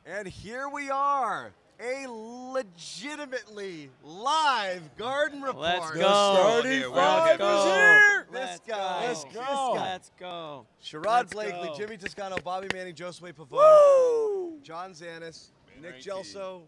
And here we are, a legitimately live Garden Report. Let's go. Starting five is here. This guy. Let's go. Let's go. Sherrod Blakely, Jimmy Toscano, Bobby Manning, Josue Pavon, Woo! John Zannis, Nick Gelso.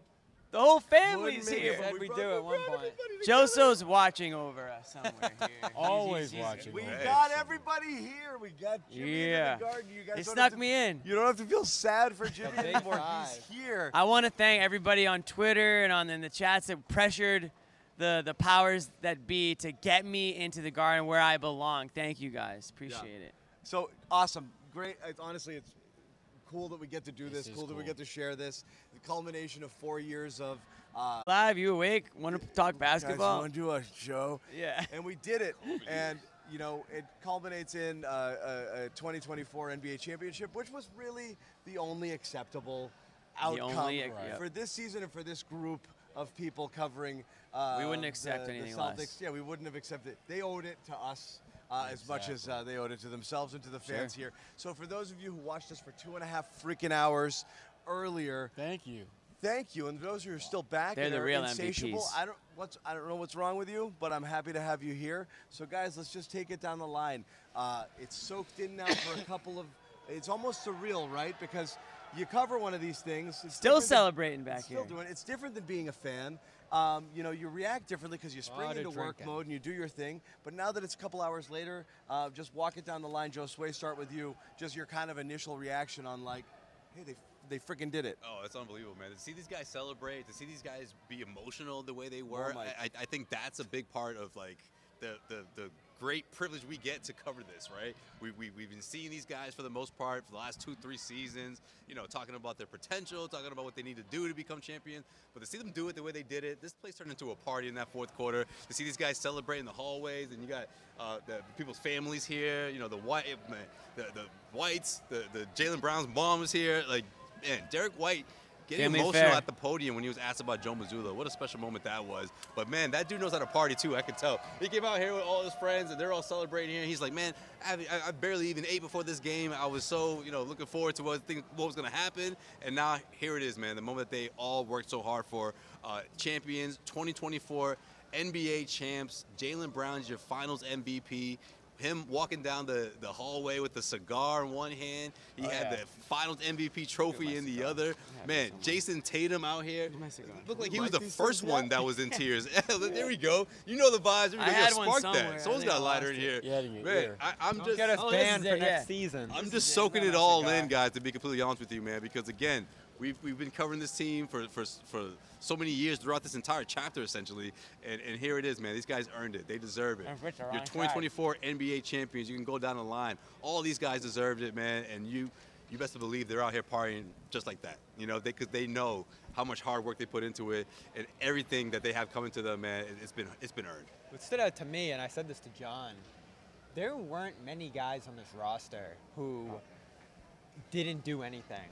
The whole family's Wouldn't make here. it, but Said we we do brought at one point. everybody together. Joso's watching over us somewhere here. Always watching. We Hey, got everybody here. We got Jimmy in the garden. You guys They don't snuck have to, me in. You don't have to feel sad for Jimmy big anymore. five. He's here. I want to thank everybody on Twitter and in the chats that pressured the powers that be to get me into the garden where I belong. Thank you guys. Appreciate it. So awesome. Great. Honestly, it's cool that we get to do this. Cool that we cool. get to share this. The culmination of 4 years of Live, you awake? Want to talk guys basketball? want to do a show. Yeah. And we did it. And, you know, it culminates in a 2024 NBA championship, which was really the only acceptable outcome for this season and for this group of people covering we wouldn't accept anything the Celtics. less. Yeah, we wouldn't have accepted it. They owed it to us as much as they owed it to themselves and to the fans here. So for those of you who watched us for 2.5 freaking hours earlier, Thank you. thank you. And those who are still back, They're and the are real insatiable, MVPs. I don't know what's wrong with you, but I'm happy to have you here. So guys, let's just take it down the line. It's soaked in now for a couple of. It's almost surreal, right? Because you cover one of these things. It's Still different celebrating than, back still here. doing it. It's different than being a fan. You know, you react differently because you spring into work mode and you do your thing. But now that it's a couple hours later, just walk it down the line. Josue, start with you. Just your kind of initial reaction on like, hey, they freaking did it. Oh, it's unbelievable, man. To see these guys celebrate, to see these guys be emotional the way they were, I think that's a big part of like the great privilege we get to cover this, right? We've been seeing these guys for the most part for the last 2-3 seasons, you know, talking about their potential, talking about what they need to do to become champions. But to see them do it the way they did it, this place turned into a party in that fourth quarter. To see these guys celebrate in the hallways, and you got the people's families here, you know, the Whites, the Jaylen Brown's mom was here, like. Man, Derek White getting emotional at the podium when he was asked about Joe Mazzulla. What a special moment that was. But, man, that dude knows how to party, too. I could tell. He came out here with all his friends, and they're all celebrating here. He's like, man, I barely even ate before this game. I was so, you know, looking forward to what was going to happen. And now here it is, man, the moment that they all worked so hard for. Champions, 2024 NBA champs. Jaylen Brown's your finals MVP. Him walking down the hallway with the cigar in one hand. He had the Finals MVP trophy in the other. Man, Jason Tatum out here. Looked like he was the first one that was in tears. There we go. You know the vibes. Everybody got spark that. Someone's got a lighter in here. Man, I'm just get us banned for next season. I'm just soaking it all in, guys, to be completely honest with you, man, because again, we've been covering this team for so many years throughout this entire chapter, essentially, and here it is, man. These guys earned it. They deserve it. You're 2024 NBA champions. You can go down the line. All these guys deserved it, man, and you best to believe they're out here partying just like that, you know, because they know how much hard work they put into it, and everything that they have coming to them, man. It's been earned. What stood out to me, and I said this to John, there weren't many guys on this roster who didn't do anything,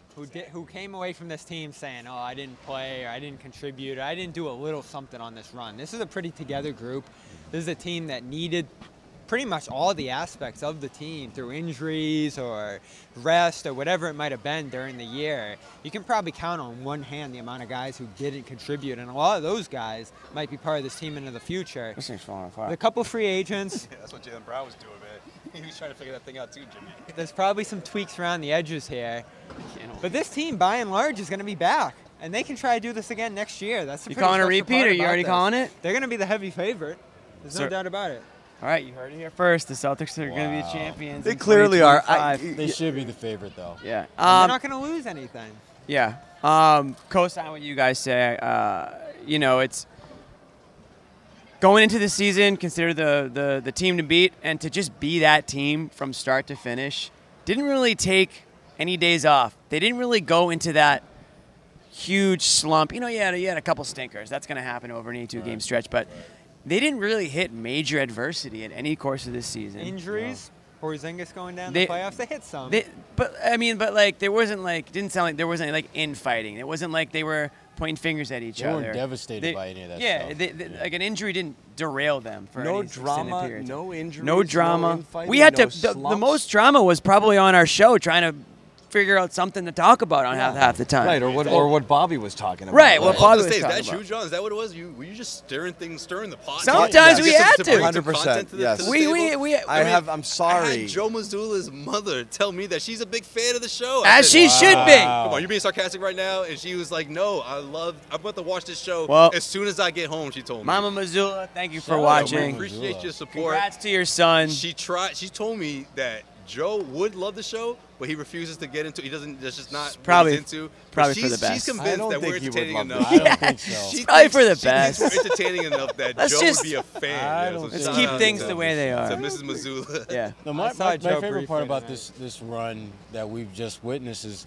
who came away from this team saying, oh, I didn't play, or I didn't contribute, or I didn't do a little something on this run. This is a pretty together group. This is a team that needed pretty much all the aspects of the team through injuries or rest or whatever it might have been during the year. You can probably count on one hand the amount of guys who didn't contribute, and a lot of those guys might be part of this team into the future. This thing's falling apart. The couple free agents. Yeah, that's what Jaylen Brown was doing, man. He was trying to figure that thing out too, Jimmy. There's probably some tweaks around the edges here. But this team, by and large, is going to be back. And they can try to do this again next year. That's the You calling a repeat, or you already calling it? They're going to be the heavy favorite. There's no doubt about it. All right, you heard it here first. The Celtics are going to be the champions. They clearly are. They should be the favorite, though. Yeah. They're not going to lose anything. Yeah. Co-sign what you guys say. You know, it's going into the season, consider the team to beat, and to just be that team from start to finish. Didn't really take any days off. They didn't really go into that huge slump. You know, you had a couple stinkers. That's going to happen over an 82-game stretch, but they didn't really hit major adversity at any course of this season. Injuries, Porzingis going down the playoffs, they hit some. But like there wasn't like, didn't sound like there wasn't like infighting. It wasn't like they were pointing fingers at each other. They weren't devastated by any of that stuff. Yeah, like an injury didn't derail them for any drama, period of time. no injuries, no drama. no infighting, We had no the most drama was probably on our show trying to figure out something to talk about on half the time. Right, or what Bobby was talking about. Right, what Bobby was talking about. Is that true, John? Is that what it was? Were you just stirring the pot? Sometimes we had to. 100%. Yes. I'm sorry. I had Joe Mazzulla's mother tell me that she's a big fan of the show. As she should be. Come on, you're being sarcastic right now. And she was like, no, I'm about to watch this show as soon as I get home, she told me. Mama Mazzulla, thank you for watching. We appreciate your support. Congrats to your son. She told me that Joe would love the show, but he refuses to get into. He doesn't. That's just not probably what he's into. Probably for the best. She's convinced that we're entertaining enough. I don't think so. It's probably for the best. We're entertaining enough that Joe would be a fan. Let's keep things the way they are. To Mrs. Mazzulla. Yeah. No, my favorite part about this run that we've just witnessed is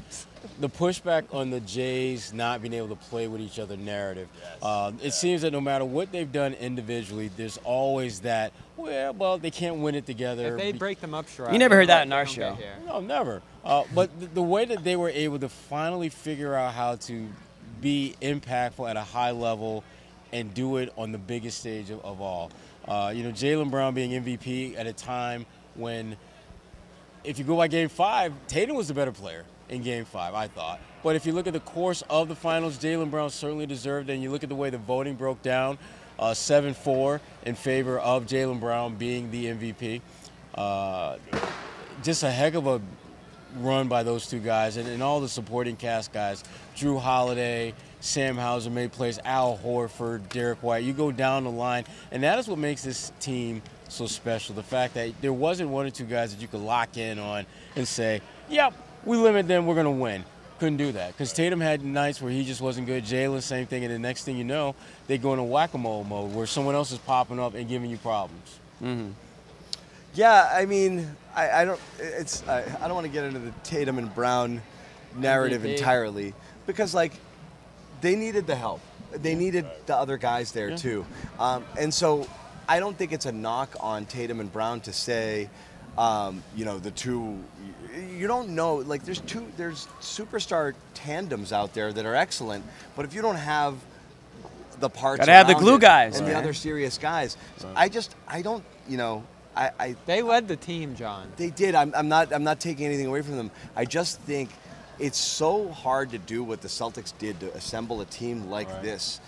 the pushback on the Jays not being able to play with each other narrative. It seems that no matter what they've done individually, there's always that, well, they can't win it together. If they break them up, sure. You never heard that in our show. No, never. But the way that they were able to finally figure out how to be impactful at a high level and do it on the biggest stage of all. Jaylen Brown being MVP at a time when, if you go by Game 5, Tatum was the better player in Game 5, I thought. But if you look at the course of the finals, Jaylen Brown certainly deserved it. And you look at the way the voting broke down, 7-4 in favor of Jaylen Brown being the MVP. Just a heck of a run by those two guys and all the supporting cast guys. Drew Holiday, Sam Hauser made plays, Al Horford, Derek White. You go down the line, and that is what makes this team so special. The fact that there wasn't one or two guys that you could lock in on and say, yep, we limit them, we're going to win. Couldn't do that because Tatum had nights where he just wasn't good. Jaylen, same thing, and the next thing you know, they go into whack-a-mole mode where someone else is popping up and giving you problems. Mm-hmm. Yeah, I mean, I don't want to get into the Tatum and Brown narrative entirely because they needed the help. They needed the other guys there too, and so I don't think it's a knock on Tatum and Brown to say, the two. You don't know. There's superstar tandems out there that are excellent, but if you don't have the parts, gotta have the glue guys and the other serious guys. I don't. They led the team, John. They did. I'm not taking anything away from them. I just think it's so hard to do what the Celtics did to assemble a team like this.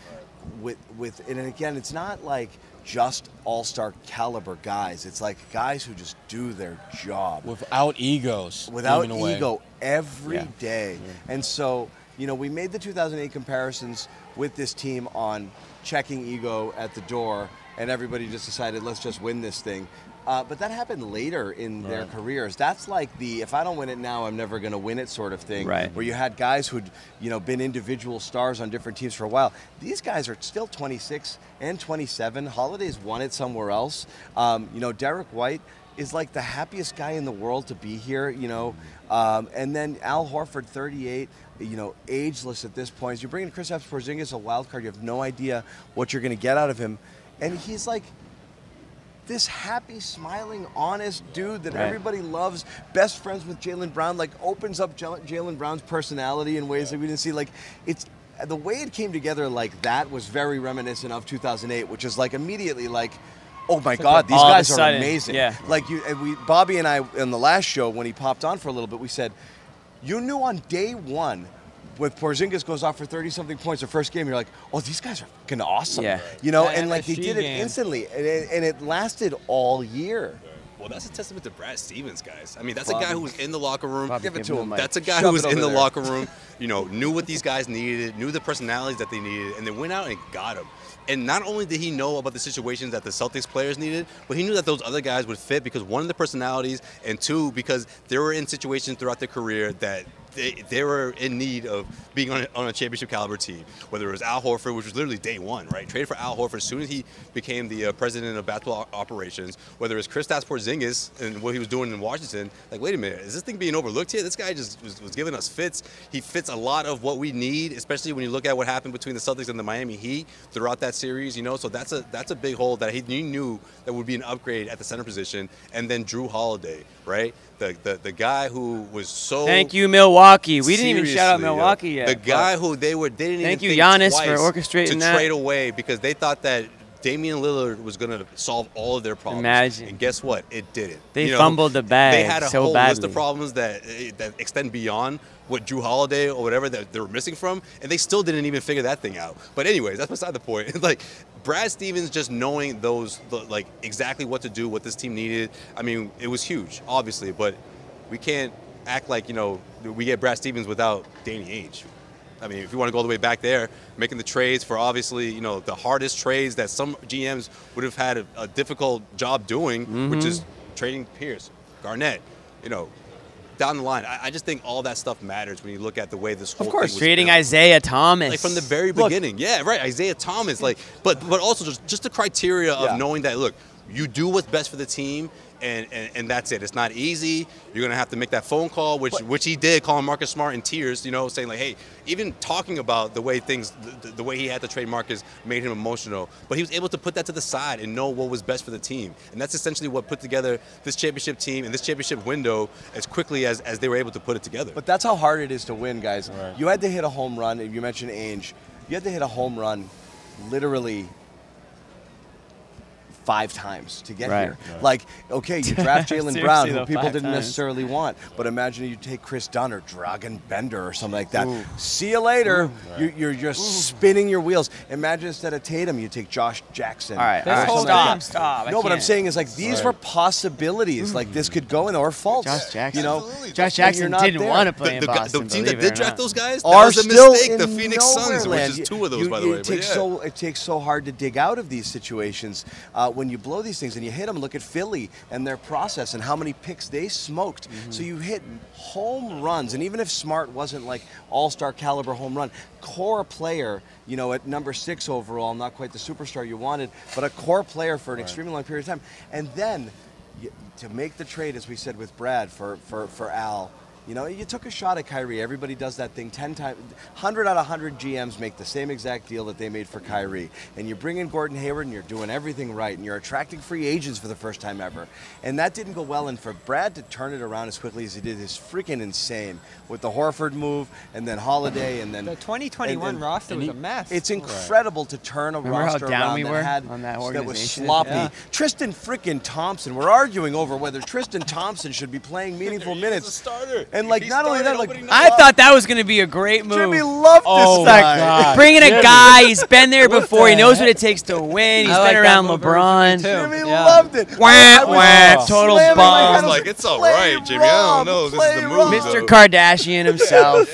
And again, it's not like just all-star caliber guys. It's like guys who just do their job without egos. Without ego every day. Yeah. And so, we made the 2008 comparisons with this team on checking ego at the door, and everybody just decided, let's just win this thing. But that happened later in their careers. That's like the if I don't win it now, I'm never going to win it sort of thing. Right. Where you had guys who'd been individual stars on different teams for a while. These guys are still 26 and 27. Holiday's won it somewhere else. Derek White is like the happiest guy in the world to be here. And then Al Horford, 38. Ageless at this point. You're bringing Kristaps Porzingis, a wild card. You have no idea what you're going to get out of him, and he's like this happy, smiling, honest dude that everybody loves, best friends with Jaylen Brown, opens up Jaylen Brown's personality in ways that we didn't see. It's the way it came together like that was very reminiscent of 2008, which is immediately oh my God, these guys are amazing. Yeah. Bobby and I, in the last show, when he popped on for a little bit, we said, you knew on day one, when Porzingis goes off for 30-something points the first game, you're like, oh, these guys are fucking awesome. Yeah. And they did it instantly, and it lasted all year. Well, that's a testament to Brad Stevens, guys. I mean, that's a guy who was in the locker room. Give it to him. That's a guy who was in the locker room, knew what these guys needed, knew the personalities that they needed, and they went out and got them. And not only did he know about the situations that the Celtics players needed, but he knew that those other guys would fit because one, of the personalities, and two, because they were in situations throughout their career that they were in need of being on a championship caliber team. Whether it was Al Horford, which was literally day one, right? Traded for Al Horford as soon as he became the president of basketball operations. Whether it was Kristaps Porzingis and what he was doing in Washington. Wait a minute, is this thing being overlooked here? This guy just was giving us fits. He fits a lot of what we need, especially when you look at what happened between the Celtics and the Miami Heat throughout that series. So that's a big hole that he knew that would be an upgrade at the center position. And then Drew Holiday, right? The guy who was so. Thank you, Milwaukee. We didn't even shout out Milwaukee yet. The guy who they didn't thank even you, think Giannis, twice for orchestrating to that. trade away because they thought that Damian Lillard was going to solve all of their problems. Imagine. And guess what? It didn't. They fumbled the bag They had a so whole badly. list of problems that extend beyond what Drew Holiday or whatever that they were missing from, and they still didn't even figure that thing out. But anyways, that's beside the point. Like, Brad Stevens just knowing like exactly what to do, what this team needed. I mean, it was huge, obviously, but we can't act like, we get Brad Stevens without Danny Ainge. I mean, if you want to go all the way back there, making the trades for obviously, the hardest trades that some GMs would have had a difficult job doing, which is trading Pierce, Garnett, down the line. I just think all that stuff matters when you look at the way this whole thing was trading built. Isaiah Thomas. Like from the very beginning. Yeah, right. Isaiah Thomas. But also just the criteria of knowing that, look, you do what's best for the team, and that's it. It's not easy. You're going to have to make that phone call, which he did, calling Marcus Smart in tears, saying like, hey, even talking about the way the way he had to trade Marcus made him emotional. But he was able to put that to the side and know what was best for the team. And that's essentially what put together this championship team and this championship window as quickly as they were able to put it together. But that's how hard it is to win, guys. Right. You had to hit a home run, and you mentioned Ainge. You had to hit a home run literally 5 times to get here. Right. Like, okay, you draft Jaylen Brown, who people didn't necessarily want, but imagine you take Chris Dunn or Dragan Bender or something like that. Ooh. See you later. Right. You're just spinning your wheels. Imagine instead of Tatum, you take Josh Jackson. All right, stop. No, what I'm saying is, like, these were possibilities. Like, this could go in or false. Josh Jackson. Josh Jackson didn't want to play in Boston. The team that did draft those guys, that are was a still mistake. In the Phoenix Suns, which land. is 2 of those, by the way. It takes so hard to dig out of these situations. When you blow these things and you hit them, look at Philly and their process and how many picks they smoked. So you hit home runs, and even if Smart wasn't like all-star caliber home run, core player, at number 6 overall, not quite the superstar you wanted, but a core player for an extremely long period of time. And then to make the trade, as we said with Brad, for Al, you took a shot at Kyrie. Everybody does that thing 10 times. 100 out of 100 GMs make the same exact deal that they made for Kyrie. And you bring in Gordon Hayward, and you're doing everything right, and you're attracting free agents for the first time ever. And that didn't go well. And for Brad to turn it around as quickly as he did is freaking insane. With the Horford move, and then Holiday, and then the 2021 roster was a mess. It's incredible to turn a roster around that was sloppy. Yeah. Tristan freaking Thompson. We're arguing over whether Tristan Thompson should be playing meaningful minutes. He's a starter. And like, not only that, like, I thought that was going to be a great move. Jimmy loved this guy. Bringing a guy, he's been there before. He knows what it takes to win. He's been around LeBron. Jimmy loved it. Total bomb. Like, it's all right, Jimmy. I don't know. This is the move. Mr. Kardashian himself.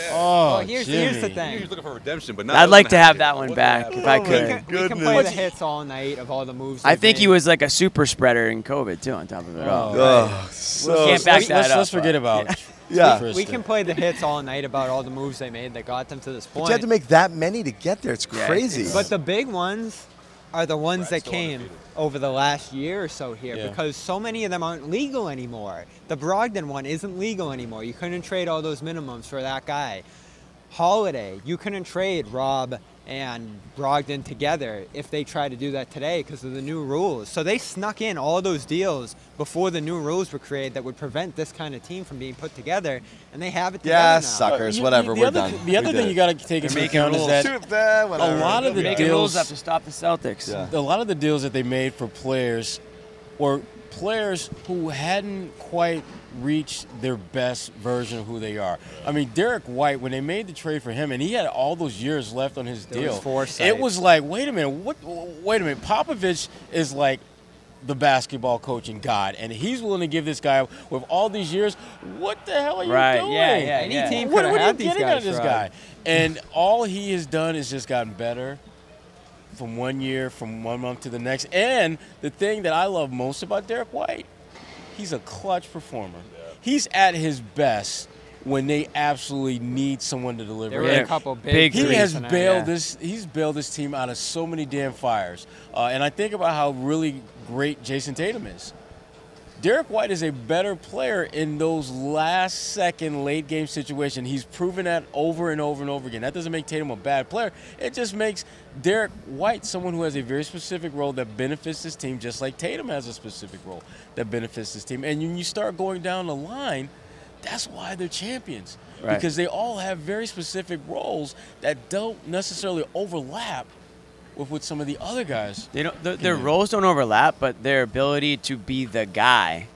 Here's the thing. He's looking for redemption, but I'd like to have that one back if I could. We can play the hits all night of all the moves. I think he was like a super spreader in COVID too. On top of it all. Can't back that up. Let's forget about. Yeah, we can play the hits all night about all the moves they made that got them to this point. But you had to make that many to get there. It's crazy. But the big ones are the ones that came over the last year or so here, because so many of them aren't legal anymore. The Brogdon one isn't legal anymore. You couldn't trade all those minimums for that guy. Holiday, you couldn't trade Robb and Brogdon together if they try to do that today because of the new rules. So they snuck in all those deals before the new rules were created that would prevent this kind of team from being put together, and they have it together now. Suckers, whatever, we're done. The other thing you got to take into account is that a lot of the deals have to stop the Celtics. A lot of the deals that they made for players were players who hadn't quite reached their best version of who they are. I mean, Derek White, when they made the trade for him, and he had all those years left on his deal, it was like, wait a minute. Popovich is like the basketball coaching god, and he's willing to give this guy with all these years. What the hell are you doing? Any team could have had these guys. What are you getting out of this guy? And all he has done is just gotten better from one year, from 1 month to the next. And the thing that I love most about Derek White, he's a clutch performer. He's at his best when they absolutely need someone to deliver. There were a couple big He has bailed he's bailed this team out of so many damn fires. And I think about how really great Jason Tatum is. Derek White is a better player in those last-second late-game situations. He's proven that over and over and over again. That doesn't make Tatum a bad player. It just makes Derek White someone who has a very specific role that benefits this team, just like Tatum has a specific role that benefits this team. And when you start going down the line, that's why they're champions. Right. Because they all have very specific roles that don't necessarily overlap with some of the other guys. They don't. Their roles don't overlap, but their ability to be the guy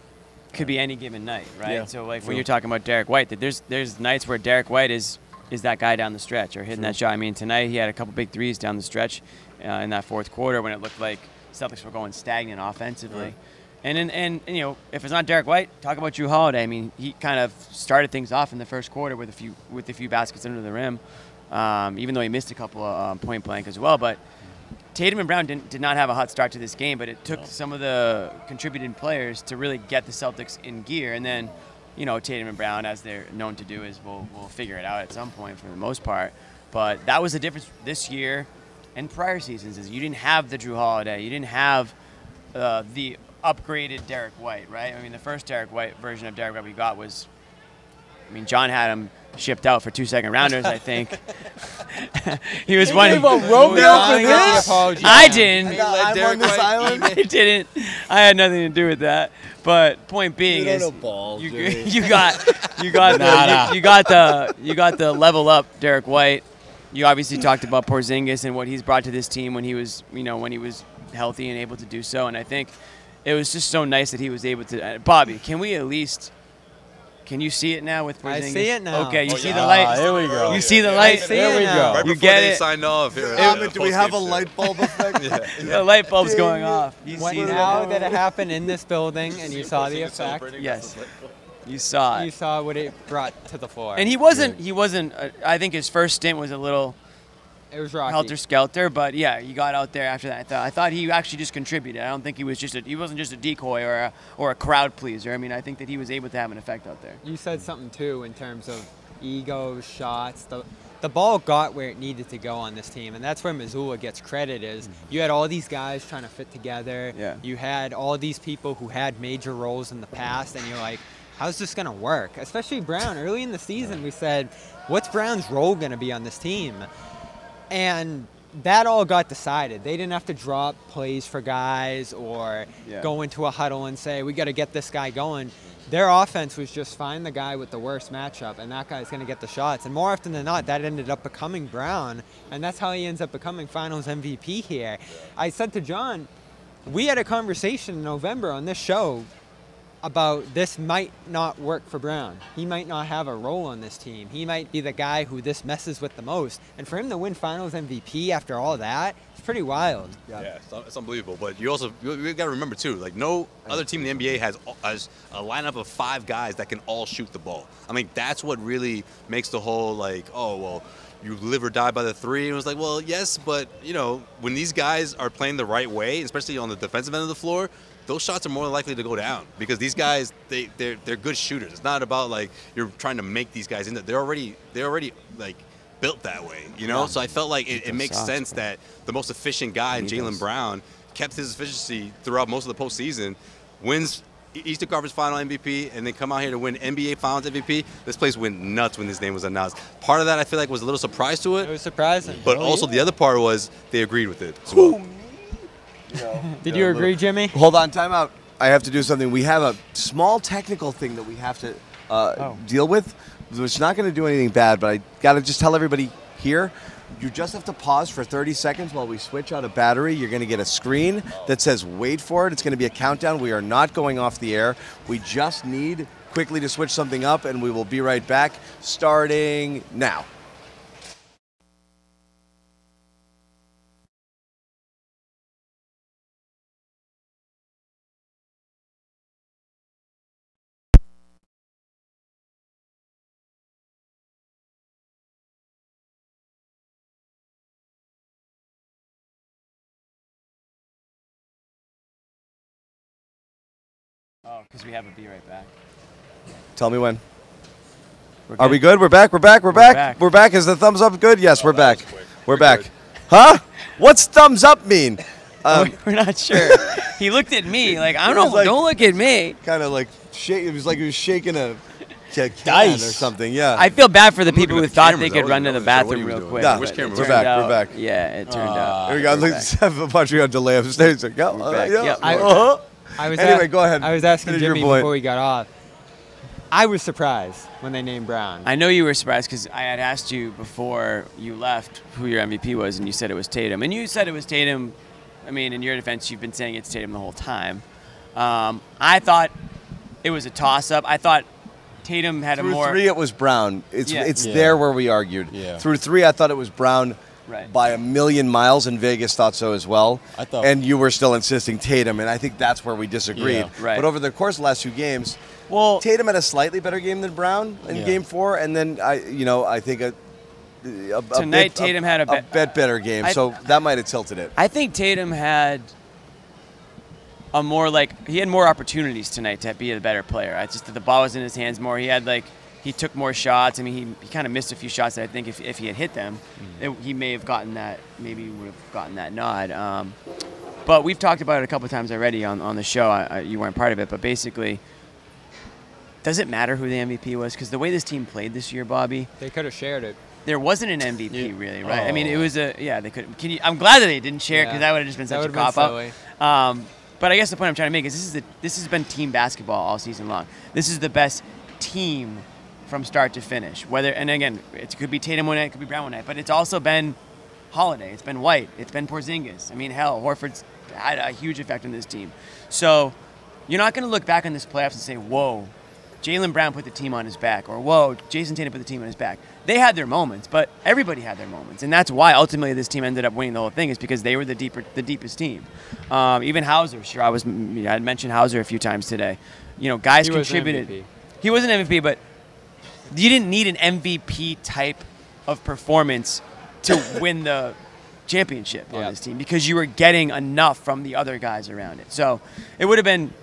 could be any given night, right? Yeah. So like when you're talking about Derek White, that there's nights where Derek White is that guy down the stretch or hitting that shot. I mean, tonight he had a couple big threes down the stretch in that fourth quarter when it looked like Celtics were going stagnant offensively. Right. And you know, if it's not Derek White, talk about Jrue Holiday. I mean, he kind of started things off in the first quarter with a few baskets under the rim, even though he missed a couple of point blank as well. But Tatum and Brown did not have a hot start to this game, but it took some of the contributing players to really get the Celtics in gear. And then, you know, Tatum and Brown, as they're known to do, will figure it out at some point for the most part. But that was the difference this year and prior seasons is you didn't have the Jrue Holiday. You didn't have the upgraded Derek White, right? I mean, the first Derek White version of Derek White we got was, I mean, John had him shipped out for 2 second-rounders, I think. He was one. I didn't. I'm on this island. I didn't. I had nothing to do with that. But point being is, you got the level up Derek White. You obviously talked about Porzingis and what he's brought to this team when he was healthy and able to do so. And I think it was just so nice that he was able to. Bobby, can we at least? Can you see it now with Porzingis? I see it now. Okay, you see the light. Here we go. You see the light. There we go. Right You before get they it. signed off here. Do we have a light bulb effect? The light bulb's going off. You see Now that? that it happened in this building and you saw the effect, Yes. You saw it. you saw what it brought to the floor. And he wasn't. I think his first stint was a little it was rocky. helter-skelter, but yeah, he got out there after that. I thought he actually just contributed. I don't think he wasn't just a decoy or a crowd pleaser. I mean, I think that he was able to have an effect out there. You said something too in terms of egos, shots. The ball got where it needed to go on this team, and that's where Missoula gets credit. Is you had all these guys trying to fit together. Yeah. You had all these people who had major roles in the past, and you're like, how's this going to work? Especially Brown. Early in the season, we said, what's Brown's role going to be on this team? And that all got decided. They didn't have to drop plays for guys or go into a huddle and say, we got to get this guy going. Their offense was just find the guy with the worst matchup, and that guy's going to get the shots. And more often than not, that ended up becoming Brown, and that's how he ends up becoming Finals MVP here. I said to John, we had a conversation in November on this show about this might not work for Brown. He might not have a role on this team. He might be the guy who this messes with the most. And for him to win Finals MVP after all that, it's pretty wild. Yeah, it's unbelievable. But you got to remember too, like no other team in the NBA has a lineup of 5 guys that can all shoot the ball. I mean, that's what really makes the whole like, oh well, you live or die by the 3. And it was like, well, yes, but you know, when these guys are playing the right way, especially on the defensive end of the floor, those shots are more likely to go down because these guys they're good shooters. It's not about like you're trying to make these guys into. They're already like built that way, you know. So I felt like it makes sense that the most efficient guy, Jaylen Brown, kept his efficiency throughout most of the postseason, wins Eastern Conference Final MVP, and then come out here to win NBA Finals MVP. This place went nuts when his name was announced. Part of that I feel like was a little surprise to it. It was surprising. But also the other part was they agreed with it as well. Did you agree, Jimmy? Hold on, time out. I have to do something. We have a small technical thing that we have to deal with. It's not going to do anything bad, but I got to just tell everybody here, you just have to pause for 30 seconds while we switch out a battery. You're going to get a screen that says wait for it. It's going to be a countdown. We are not going off the air. We just need quickly to switch something up, and we will be right back starting now. Oh, because we have a be right back. Tell me when. Are we good? We're back. We're back. We're back. We're back. Is the thumbs up good? Yes, we're back. We're back. Huh? What's thumbs up mean? We're not sure. He looked at me like, I don't know. Like, don't look at me. Kind of like shake. It was like he was shaking a dice or something. Yeah. I feel bad for the people who thought they could run to the bathroom real quick. Yeah. Which camera? We're back. We're back. Yeah, it turned out. Here we go. Let's have a bunch of delay upstairs. Yep. I was anyway, go ahead. I was asking Finish your Jimmy point. before we got off. I was surprised when they named Brown. I know you were surprised because I had asked you before you left who your MVP was, and you said it was Tatum. And you said it was Tatum. I mean, in your defense, you've been saying it's Tatum the whole time. I thought it was a toss-up. I thought Tatum had Through a more... three, it was Brown. It's Yeah. there where we argued. Yeah. Through three, I thought it was Brown by a million miles, and Vegas thought so as well. And you were still insisting Tatum, and I think that's where we disagreed. Yeah. Right. But over the course of the last 2 games, Tatum had a slightly better game than Brown in Game 4, and then I think Tonight Tatum had a bit better game, so that might have tilted it. I think Tatum had he had more opportunities tonight to be a better player. I just that the ball was in his hands more. He took more shots. I mean, he kind of missed a few shots that I think if he had hit them, he may have gotten that. Maybe he would have gotten that nod. But we've talked about it a couple of times already on the show. You weren't part of it, but basically, does it matter who the MVP was? Because the way this team played this year, Bobby, They could have shared it. there wasn't an MVP really, right? I mean, it was they could. I'm glad that they didn't share because that would have just been such a cop out. But I guess the point I'm trying to make is this has been team basketball all season long. This is the best team from start to finish. And again, it could be Tatum one night, it could be Brown one night, but it's also been Holiday, it's been White, it's been Porzingis. I mean, hell, Horford's had a huge effect on this team. So you're not going to look back on this playoffs and say, whoa, Jaylen Brown put the team on his back, or whoa, Jason Tatum put the team on his back. They had their moments, but everybody had their moments, and that's why ultimately this team ended up winning the whole thing, is because they were the deepest team. Even Hauser, sure, I had mentioned Hauser a few times today. Guys contributed. He wasn't MVP, but you didn't need an MVP type of performance to win the championship on this team, because you were getting enough from the other guys around it. So it would have been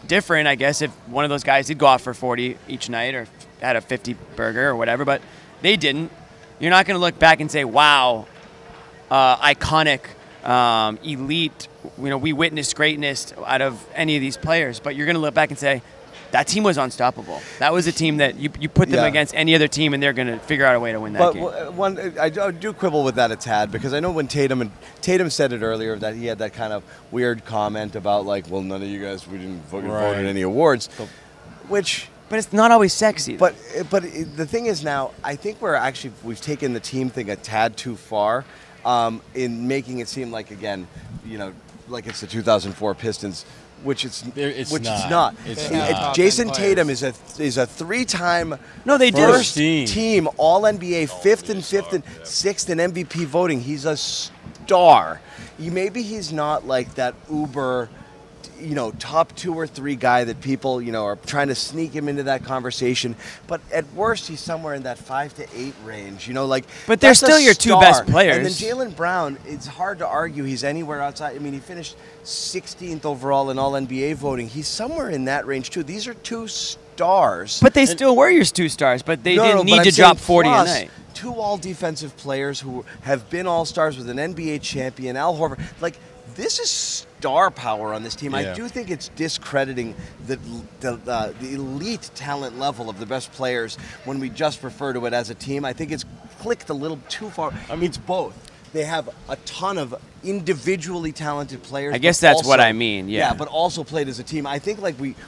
different, I guess, if one of those guys did go off for 40 each night or had a 50 burger or whatever, but they didn't. You're not going to look back and say, wow, iconic, elite, we witnessed greatness out of any of these players, but you're going to look back and say, that team was unstoppable. That was a team that you put them against any other team, and they're going to figure out a way to win that game. I do quibble with that a tad, because I know when Tatum said it earlier that he had that kind of weird comment about well, none of you guys, we didn't vote in any awards, which. But it's not always sexy. But the thing is now, I think we've taken the team thing a tad too far in making it seem like, again, like it's the 2004 Pistons. Which it's not. Jason Tatum is a 3-time first team All-NBA, 5th and 6th in MVP voting. He's a star. Maybe he's not like that uber, top 2 or 3 guy that people, are trying to sneak him into that conversation. But at worst, he's somewhere in that 5 to 8 range. But they're still your 2 best players. And then Jaylen Brown, it's hard to argue he's anywhere outside. I mean, he finished 16th overall in All-NBA voting. He's somewhere in that range too. These are 2 stars. But they still were your 2 stars. But they didn't need to drop 40 a night. 2 all-defensive players who have been all-stars with an NBA champion, Al Horford. This is star power on this team. Yeah. I do think it's discrediting the elite talent level of the best players when we just refer to it as a team. I think it's clicked a little too far. It's both. They have a ton of individually talented players. I guess that's what I mean, yeah. But also played as a team. I think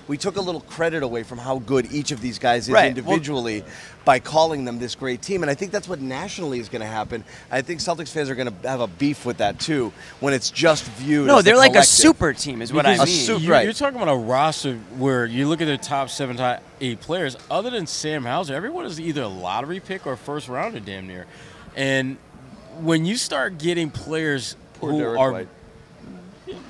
we took a little credit away from how good each of these guys is individually by calling them this great team. And I think that's what nationally is going to happen. I think Celtics fans are going to have a beef with that too when it's just viewed as they're like collective. a super team is what I mean. You're talking about a roster where you look at their top 7, top 8 players. Other than Sam Hauser, everyone is either a lottery pick or first rounder damn near. And when you start getting players who are White.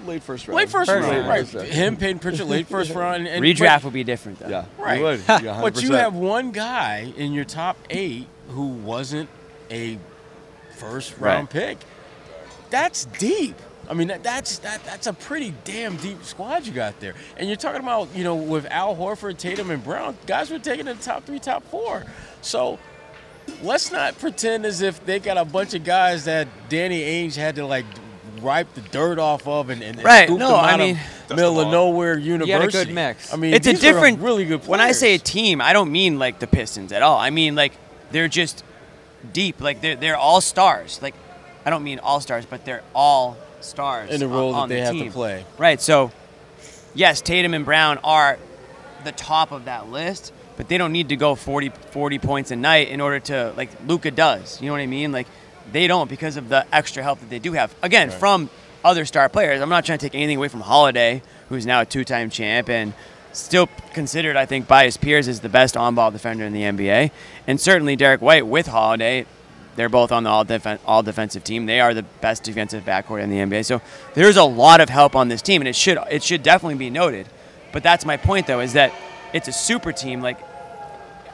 Late first round. Right. Him, Peyton Pritchard, late first round. And redraft would be different, though. Yeah, right. Would. Yeah, but you have one guy in your top 8 who wasn't a first round pick. That's deep. I mean, that's a pretty damn deep squad you got there. And you're talking about, with Al Horford, Tatum, and Brown, guys were taking the top 3, top 4. So let's not pretend as if they got a bunch of guys that Danny Ainge had to wipe the dirt off of and scoop them out of middle of nowhere university. You had a good mix. I mean, it's a different, really good players. When I say a team, I don't mean the Pistons at all. I mean they're just deep. They're all stars. I don't mean all stars, but they're all stars in the role that they have team. to play. Right. So, yes, Tatum and Brown are the top of that list. but they don't need to go 40 points a night in order to, like Luka does. You know what I mean? Like, they don't because of the extra help that they do have. Again, from other star players. I'm not trying to take anything away from Holiday, who's now a 2-time champ and still considered, I think, by his peers as the best on-ball defender in the NBA. And certainly Derek White with Holiday, they're both on the all-defensive team. They are the best defensive backcourt in the NBA. So there's a lot of help on this team, and it should definitely be noted. But that's my point, though, is that it's a super team. Like,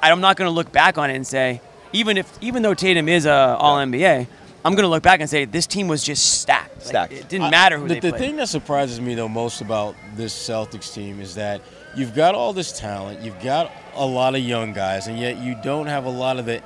I'm not going to look back on it and say, even though Tatum is a All-NBA, I'm going to look back and say this team was just stacked. Like, it didn't matter who they played. The thing that surprises me, though, most about this Celtics team is that you've got all this talent, you've got a lot of young guys, and yet you don't have a lot of the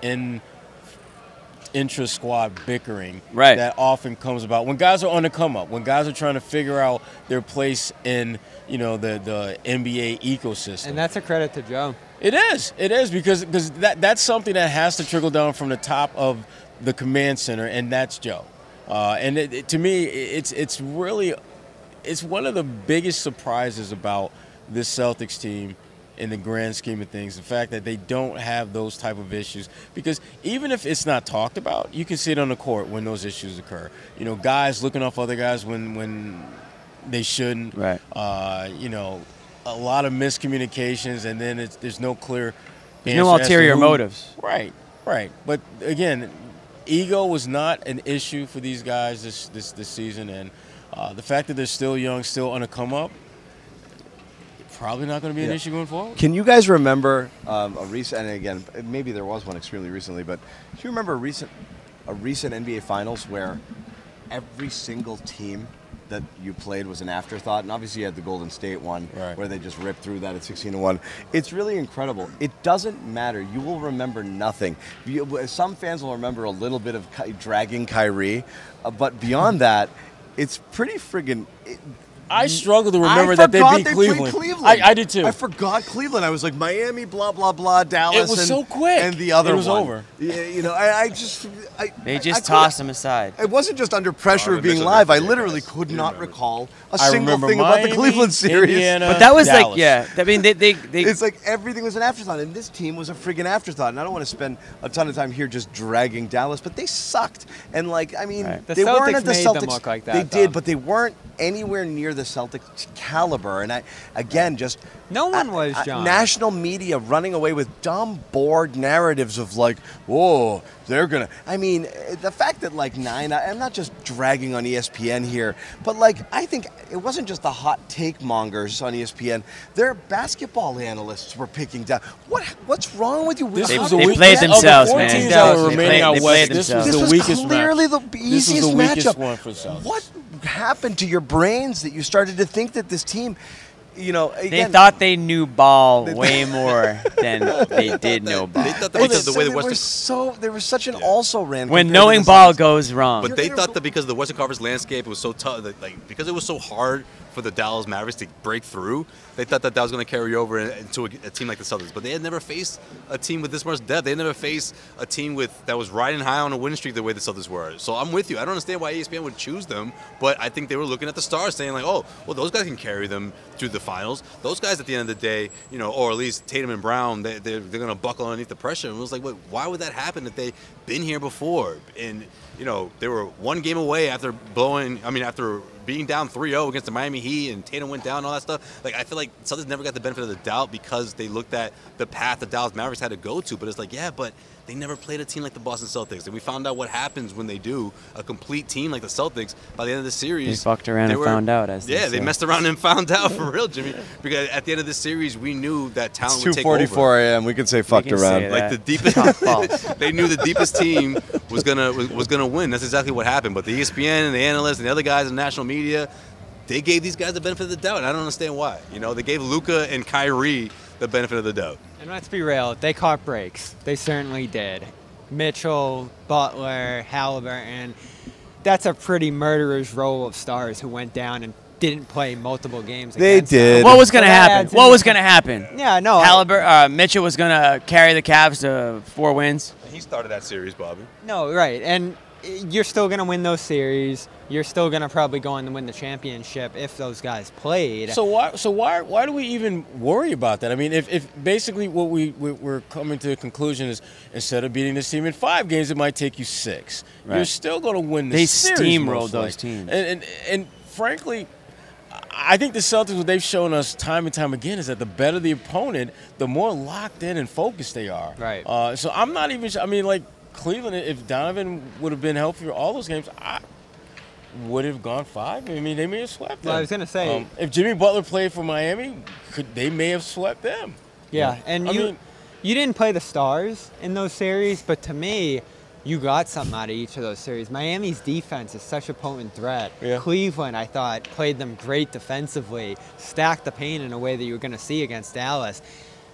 intra-squad bickering that often comes about when guys are on the come-up, when guys are trying to figure out their place in, the NBA ecosystem. And that's a credit to Joe. It is because that's something that has to trickle down from the top of the command center, and that's Joe. And to me, it's one of the biggest surprises about this Celtics team in the grand scheme of things, the fact that they don't have those type of issues. Because even if it's not talked about, you can see it on the court when those issues occur. Guys looking off other guys when they shouldn't. Right. A lot of miscommunications, and then there's no clear answer. No ulterior motives. Right. But again, ego was not an issue for these guys this season, and the fact that they're still young, still on a come up, probably not going to be an issue going forward. Can you guys remember a recent? And again, maybe there was one extremely recently, but do you remember a recent NBA Finals where every single team that you played was an afterthought? And obviously you had the Golden State one where they just ripped through that at 16-1. It's really incredible. It doesn't matter. You will remember nothing. Some fans will remember a little bit of dragging Kyrie, but beyond that, it's pretty friggin'... I struggle to remember that they beat Cleveland. I did too. I forgot Cleveland. I was like Miami, blah blah blah, Dallas. It was so quick. And the other it was one. Over. Yeah, they just tossed them aside. It wasn't just under pressure of being live. I literally could not recall a single thing about the Cleveland series. Indiana, but that was Dallas. I mean, they it's like everything was an afterthought, and this team was a friggin' afterthought. And I don't want to spend a ton of time here just dragging Dallas, but they sucked. And they weren't at the Celtics. Them look like that, they did, but they weren't anywhere near the Celtics caliber. And no one was, John. National media running away with dumb, bored narratives of whoa, they're going to... I mean, the fact that I'm not just dragging on ESPN here, but I think it wasn't just the hot take mongers on ESPN. Their basketball analysts were picking down. What's wrong with you? They played themselves, man. Teams that were remaining out west, this was the weakest clearly the easiest matchup. One for Celtics. What happened to your brains that you started to think that this team... again, they thought they knew ball way more than they did know ball. They thought that because of the way the Western... There was such an also-ran. When knowing ball goes wrong. But they thought that because of the Western Conference landscape, it was so tough, because it was so hard for the Dallas Mavericks to break through, they thought that was going to carry over into a team like the Celtics. But they had never faced a team with this much depth. They had never faced a team that was riding high on a win streak the way the Celtics were. So I'm with you. I don't understand why ESPN would choose them, but I think they were looking at the stars saying those guys can carry them through the finals. Those guys at the end of the day, or at least Tatum and Brown, they're going to buckle underneath the pressure. And it was why would that happen if they've been here before? And, they were one game away after being down 3-0 against the Miami Heat, and Tatum went down and all that stuff. I feel like Celtics never got the benefit of the doubt because they looked at the path the Dallas Mavericks had to go to. But it's but they never played a team like the Boston Celtics. And we found out what happens when they do a complete team like the Celtics. By the end of the series, they fucked around and found out. They messed around and found out for real, Jimmy. Because at the end of the series, we knew that talent would take over. It's 2:44 a.m. We can say fucked around. The deepest, they knew the deepest team was gonna win. That's exactly what happened. But the ESPN and the analysts and the other guys in the national media, they gave these guys the benefit of the doubt. And I don't understand why. They gave Luka and Kyrie the benefit of the doubt. And let's be real, they caught breaks. They certainly did. Mitchell, Butler, Halliburton. That's a pretty murderer's row of stars who went down and didn't play multiple games. They did. Them. What was going to happen? What was going to happen? Yeah, no. Mitchell was going to carry the Cavs to 4 wins. He started that series, Bobby. No, right. And you're still going to win those series. You're still going to probably go on to win the championship if those guys played. So why do we even worry about that? I mean, if basically what we're coming to a conclusion is instead of beating this team in 5 games, it might take you 6. Right. You're still going to win the series. They steamrolled those teams. And frankly, I think the Celtics, what they've shown us time and time again, is that the better the opponent, the more locked in and focused they are. Right. So I'm not even. I mean, like Cleveland, if Donovan would have been healthy for all those games, I would have gone 5. I mean, they may have swept them. Well, I was going to say, if Jimmy Butler played for Miami, they may have swept them. Yeah, and you didn't play the Stars in those series, but to me, you got something out of each of those series. Miami's defense is such a potent threat. Yeah. Cleveland, I thought, played them great defensively, stacked the paint in a way that you were going to see against Dallas.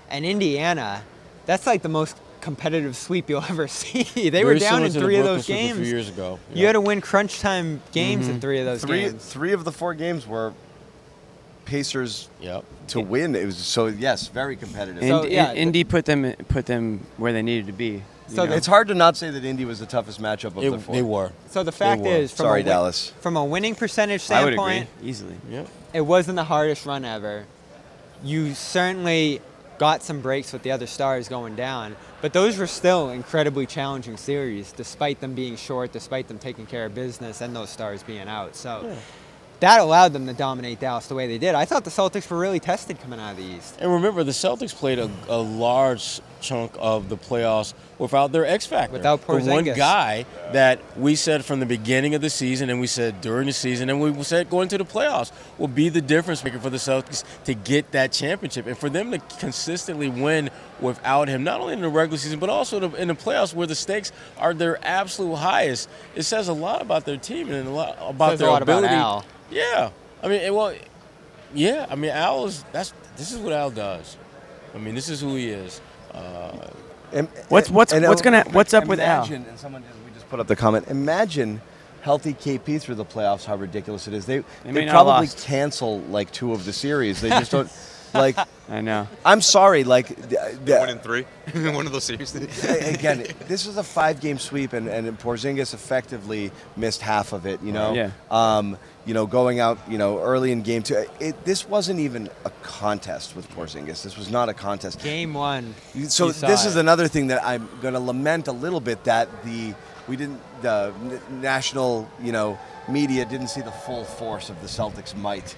And Indiana, that's like the most competitive sweep you'll ever see. They were down in 3 of those games. A few years ago. Yeah. You had to win crunch time games in 3 of those games. 3 of the 4 games were Pacers to win. It was yes, very competitive. Indy put them where they needed to be. So it's hard to not say that Indy was the toughest matchup of the 4. They were. So the fact is, Dallas. From a winning percentage standpoint, I would agree easily. Yep. It wasn't the hardest run ever. You certainly got some breaks with the other Stars going down, but those were still incredibly challenging series, despite them being short, despite them taking care of business, and those Stars being out. So that allowed them to dominate Dallas the way they did. I thought the Celtics were really tested coming out of the East. And remember, the Celtics played a large chunk of the playoffs without their X factor. Without Porzingis. The one guy that we said from the beginning of the season, and we said during the season, and we said going to the playoffs, will be the difference maker for the Celtics to get that championship. And for them to consistently win without him, not only in the regular season, but also in the playoffs where the stakes are their absolute highest, it says a lot about their team and a lot about their ability. About Al. Yeah. I mean, Al is, this is what Al does. I mean, this is who he is. What's up with Al? And someone we just put up the comment. Imagine healthy KP through the playoffs. How ridiculous it is. They probably cancel like 2 of the series. They just don't. Like, I know. I'm sorry. Like, they won in 3. One of those series. Again, this was a 5-game sweep, and Porzingis effectively missed half of it. You know. Yeah. Going out, early in game 2. This wasn't even a contest with Porzingis. This was not a contest. Game 1. So this is another thing that I'm going to lament a little bit, that the national, media didn't see the full force of the Celtics' might,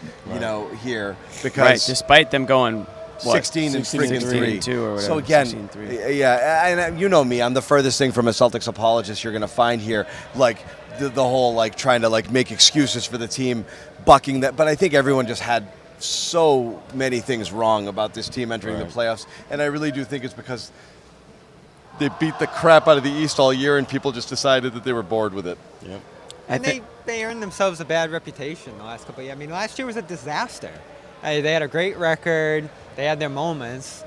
here, because despite them going 16 and freaking 3. Or whatever, so again, 16-3. and you know me, I'm the furthest thing from a Celtics apologist you're going to find here. Like the whole trying to make excuses for the team bucking that, but I think everyone just had so many things wrong about this team entering the playoffs, and I really do think it's because they beat the crap out of the East all year, and people just decided that they were bored with it. Yep. And they earned themselves a bad reputation the last couple of years. I mean, last year was a disaster. They had a great record. They had their moments.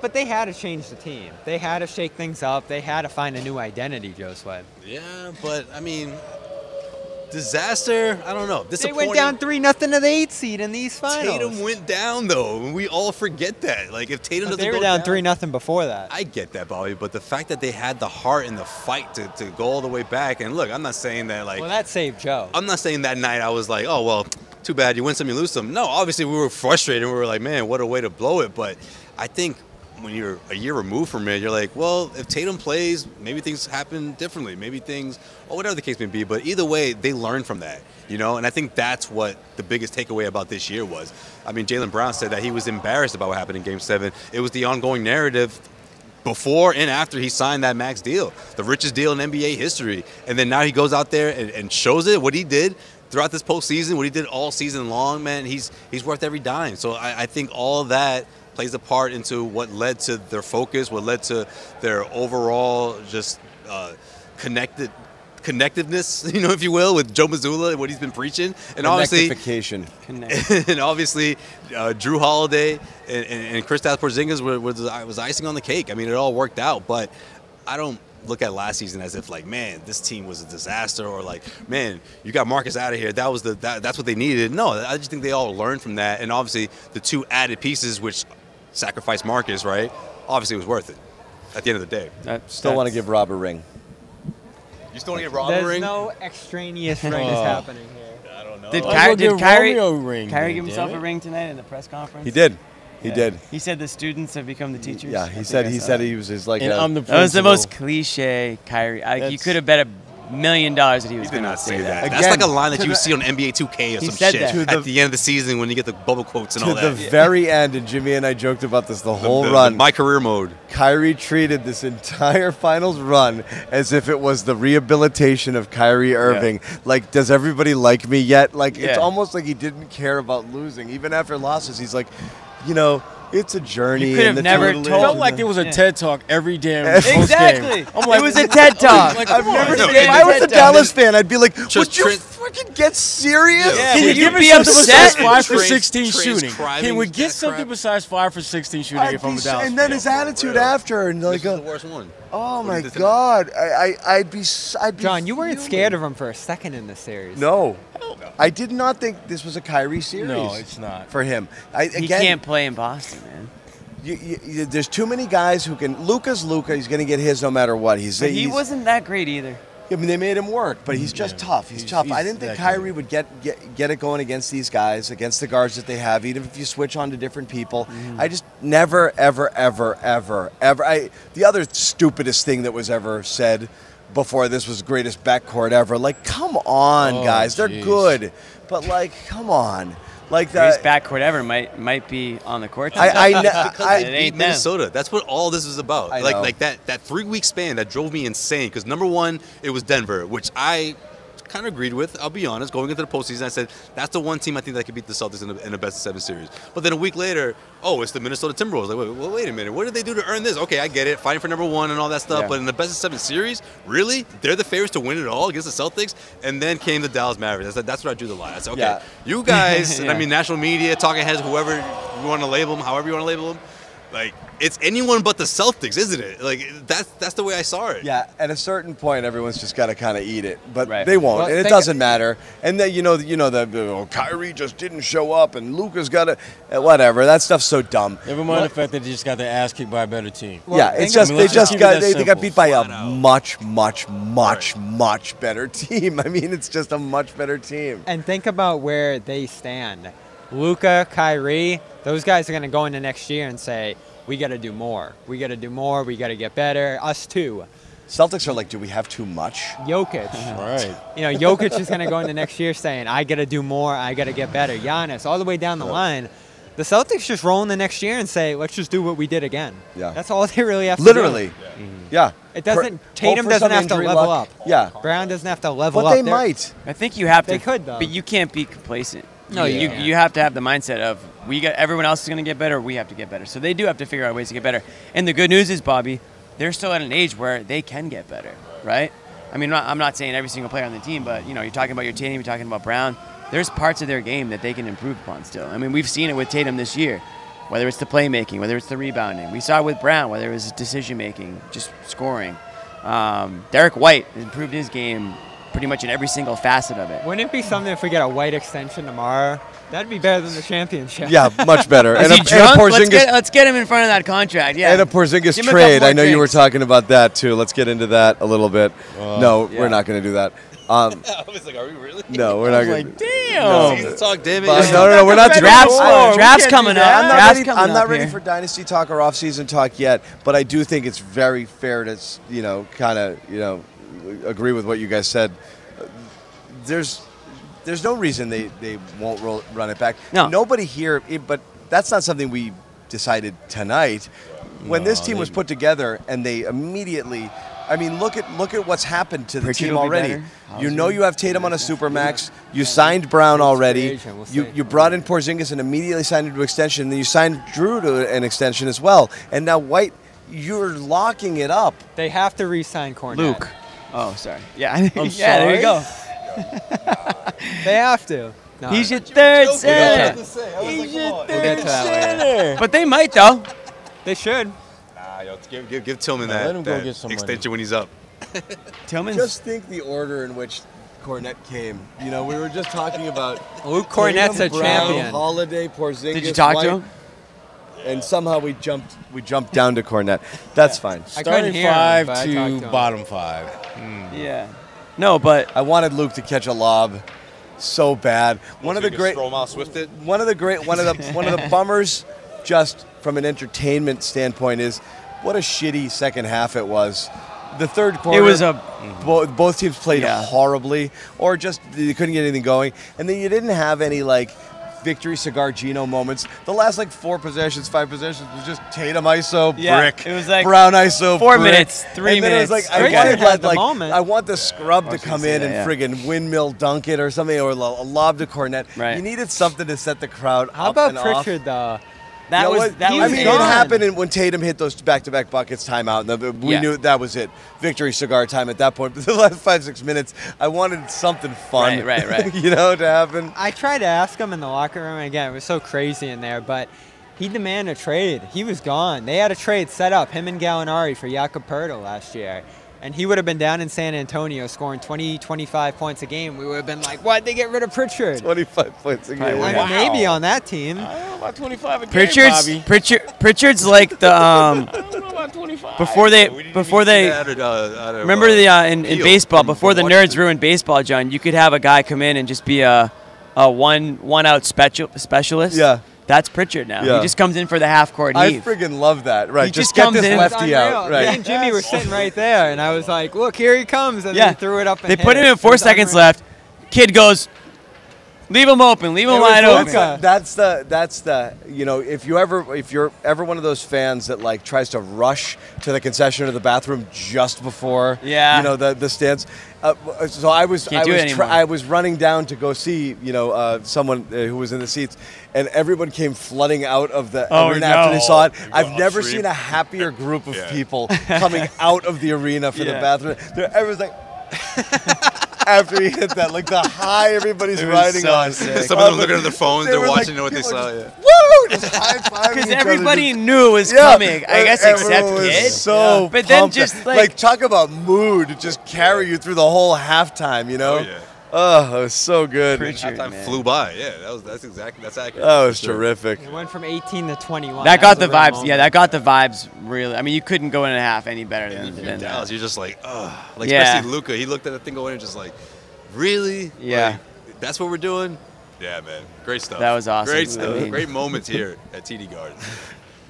But they had to change the team. They had to shake things up. They had to find a new identity, Josue. Yeah, but, I mean, disaster, I don't know. They went down 3-0 to the 8th seed in these finals. Tatum went down, though. We all forget that. Like, if Tatum doesn't go down. They were down 3-0 before that. I get that, Bobby, but the fact that they had the heart and the fight to go all the way back, and look, I'm not saying that, well, that saved Joe. I'm not saying that night I was like, oh, well, too bad, you win some, you lose some. No, obviously we were frustrated. We were like, man, what a way to blow it. But I think when you're a year removed from it, you're like, well, if Tatum plays, maybe things happen differently. Maybe things, or whatever the case may be. But either way, they learned from that, And I think that's what the biggest takeaway about this year was. I mean, Jaylen Brown said that he was embarrassed about what happened in Game 7. It was the ongoing narrative before and after he signed that max deal, the richest deal in NBA history. And then now he goes out there and shows it, what he did throughout this postseason, what he did all season long, man, he's worth every dime. So I think all of that plays a part into what led to their focus, what led to their overall just connectiveness, if you will, with Joe Mazzulla and what he's been preaching. And obviously, and obviously, Drew Holiday and Kristaps Porzingis was icing on the cake. I mean, it all worked out, but I don't look at last season as if man, this team was a disaster, or man, you got Marcus out of here. That's what they needed. No, I just think they all learned from that, and obviously the 2 added pieces, which sacrificed Marcus, right? Obviously, it was worth it at the end of the day. Still want to give Robb a ring. You still want to get Robb a ring? There's no extraneous rings happening here. I don't know. Did Kyrie give himself a ring tonight in the press conference? He did. He did. He said the students have become the teachers. Yeah, he said he was his like. And I'm the that was the principal. most cliche Kyrie. You could have bet $1 million that he was He did going to not say that. Again, That's like a line that to you the- see on NBA 2K or He some said shit that. To at the end of the season when you get the bubble quotes and To all the that. very end, and Jimmy and I joked about this the whole run. My career mode. Kyrie treated this entire finals run as if it was the rehabilitation of Kyrie Irving. Like, does everybody like me yet? Like, it's Yeah. almost like he didn't care about losing. Even after losses, he's like, it's a journey. You could and have the never total told- It is- felt like there was a TED Talk every damn Exactly. post-game. I'm like, it was a TED Talk. I've never No, seen. and If I was a TED Talk. Dallas fan, I'd be like, would you Trent- fucking get serious? Yeah, Can would you you give be me something upset? besides 5 for Trans- 16 shooting? transcribing Can we get that something crap? besides 5 for 16 shooting I'd if I'm be a Dallas and then fan? his attitude real. after, and like, This is the worst one. oh What my he did tonight. God, I'd be. John, you weren't fuming. scared of him for a second in this series. No, I did not think this was a Kyrie series. No, it's not. For him. He can't play in Boston, man. There's too many guys who can. Luka's Luka. He's going to get his no matter what. He But he wasn't that great either. I mean, they made him work, but he's just tough. He's tough. I didn't think that Kyrie would get it going against these guys, against the guards that they have, even if you switch on to different people. I just never, ever, ever, ever, ever. The other stupidest thing that was ever said before this was greatest backcourt ever. Like, come on, guys. They're jeez. good, but like, come on. Like Greatest that. backcourt ever might be on the court. I Because It they ain't beat them. Minnesota. That's what all this is about. I know. Like that 3-week span that drove me insane. Because number one, it was Denver, which I kind of agreed with. I'll be honest. Going into the postseason, I said that's the one team I think that could beat the Celtics in a best of 7 series. But then a week later, it's the Minnesota Timberwolves. Like, wait a minute. What did they do to earn this? Okay, I get it. Fighting for number 1 and all that stuff. Yeah. But in the best of 7 series, really, they're the favorites to win it all against the Celtics. And then came the Dallas Mavericks. That's what I drew the line. I said, okay, Yeah. you guys, and I Yeah. mean national media, talking heads, whoever you want to label them, however you want to label them. Like, it's anyone but the Celtics, isn't it? Like, that's the way I saw it. Yeah, at a certain point, everyone's just got to kind of eat it, but Right. they won't, Well, and it think- doesn't matter. And then Kyrie just didn't show up, and Luka's got to whatever. That stuff's so dumb. Never mind the fact that they just got their ass kicked by a better team. Well, Yeah, think it's just of- they let's just keep it got that they got simple. beat by a Flat out. much better team. I mean, it's just a much better team. And think about where they stand. Luka, Kyrie, those guys are going to go into next year and say, we got to do more. We got to do more. We got to get better. Us too. Celtics are like, do we have too much? Jokic. Right. Jokic is going to go into next year saying, I got to do more. I got to get better. Giannis, all the way down the line. The Celtics just roll in the next year and say, let's just do what we did again. Yeah. That's all they really have to Literally, do. yeah. It doesn't. Hope Tatum for doesn't some have to injury level luck. up. Yeah, Brown doesn't have to level but up. they They're- might. I think you have to. They could, though. But you can't be complacent. No, you can't. You have to have the mindset of everyone else is going to get better. We have to get better. So they do have to figure out ways to get better. And the good news is, Bobby, they're still at an age where they can get better, right? I mean, I'm not saying every single player on the team, but you're talking about your team, you're talking about Brown. There's parts of their game that they can improve upon still. I mean, we've seen it with Tatum this year, whether it's the playmaking, whether it's the rebounding. We saw it with Brown, whether it was decision making, just scoring. Derek White improved his game pretty much in every single facet of it. Wouldn't it be something if we get a White extension tomorrow? That'd be better than the championship. Yeah, much better. Is he drunk? Let's get him in front of that contract. Yeah. And a Porzingis Give him a couple trade. more I know you were drinks. talking about that too. Let's get into that a little bit. No, we're not going to do that. I was like, are we really? No, we're not going to. Damn. Season talk, damn it. No, we're not. Draft's coming up. I'm not Draft's ready, coming I'm not up ready here. for dynasty talk or off-season talk yet, but I do think it's very fair to, kind of, agree with what you guys said. There's no reason they won't run it back. No. Nobody here, but that's not something we decided tonight. When this team was put together and they immediately, I mean, look at what's happened to the Pritchard team will be already. better. You know you have Tatum on a supermax. You signed Brown already. agent, we'll see. You brought in Porzingis and immediately signed him to extension. And then you signed Drew to an extension as well. And now White, you're locking it up. They have to re-sign Cornette. Luke. Oh, sorry. Yeah. I'm yeah, there you go. They have to. No, He's your third center. we'll get to that later. But they might, though. They should. Nah, yo, give Tillman let him go that get some money. extension when he's up. Tillman's. Just think the order in which Cornette came. We were just talking about Luke Cornette's a Tatum, Brown, champion. Holiday, Porzingis. Did you talk White, to him? And somehow we jumped down to Cornette. That's fine. I couldn't Starting hear him, 5 but I talked to to him. bottom 5. Yeah. No, but I wanted Luke to catch a lob so bad. One of the bummers, just from an entertainment standpoint, is what a shitty second half it was. The third quarter, it was both teams played horribly, or just they couldn't get anything going, and then you didn't have any like victory cigar Gino moments. The last like 5 possessions was just Tatum ISO brick. It was like Brown ISO 4 brick. minutes, 3 and then minutes. It was like I want the scrub to come in and friggin' windmill dunk it or something, or a lob to Cornet. Right. You needed something to set the crowd How up about and Pritchard off. though? That was I mean, gone. it happened when Tatum hit those back-to-back buckets, timeout, and we knew that was it. Victory cigar time at that point. But the last 5-6 minutes, I wanted something fun, right. you know, to happen. I tried to ask him in the locker room, and again, it was so crazy in there, but he demanded a trade. He was gone. They had a trade set up, him and Gallinari, for Jakob Poeltl last year. And he would have been down in San Antonio scoring 20, 25 points a game. We would have been like, why'd they get rid of Pritchard? 25 points a game. I mean, maybe on that team. I don't know about 25 a game, Bobby. Pritchard's like the I don't know about 25. before they remember in baseball, before the nerds ruined baseball, John, you could have a guy come in and just be a one out specialist. Yeah. That's Pritchard now. Yeah. He just comes in for the half court heave. I friggin' love that. Right, He just get comes this in. lefty out. Right. Me and Jimmy were sitting right there, and I was like, look, here he comes. And Yeah. they threw it up and They hit put him it. in 4 It was seconds unreal. left. Kid goes, leave him open, leave him It wide was open. Luka. That's the you know, if you're ever one of those fans that like tries to rush to the concession or the bathroom just before you know the stands. So I was running down to go see someone who was in the seats, and everyone came flooding out of the arena after they saw it. I've never seen a happier group of people coming out of the arena for the bathroom. Everyone's like. After he hit that, like the high everybody's riding on. Some of them looking at their phones, they're watching what they saw. Woo! Just high-fiving Because each other, everybody knew it was coming. I guess except everyone was Kid. So But then pumped. just like talk about mood to just carry you through the whole halftime, you know? Oh, yeah. Oh, it was so good. Pritchard, Halftime man. flew by. Yeah, that's accurate. That was terrific. It went from 18 to 21. That got the was a real vibes. moment. Yeah, that got the vibes really. I mean, you couldn't go in a half any better And than in Dallas, that. you're just like, ugh. Like, Yeah. especially Luka. He looked at the thing going in just like, really? Yeah. Like, that's what we're doing? Yeah, man. Great stuff. That was awesome. Great I stuff. mean- Great moments here at TD Garden.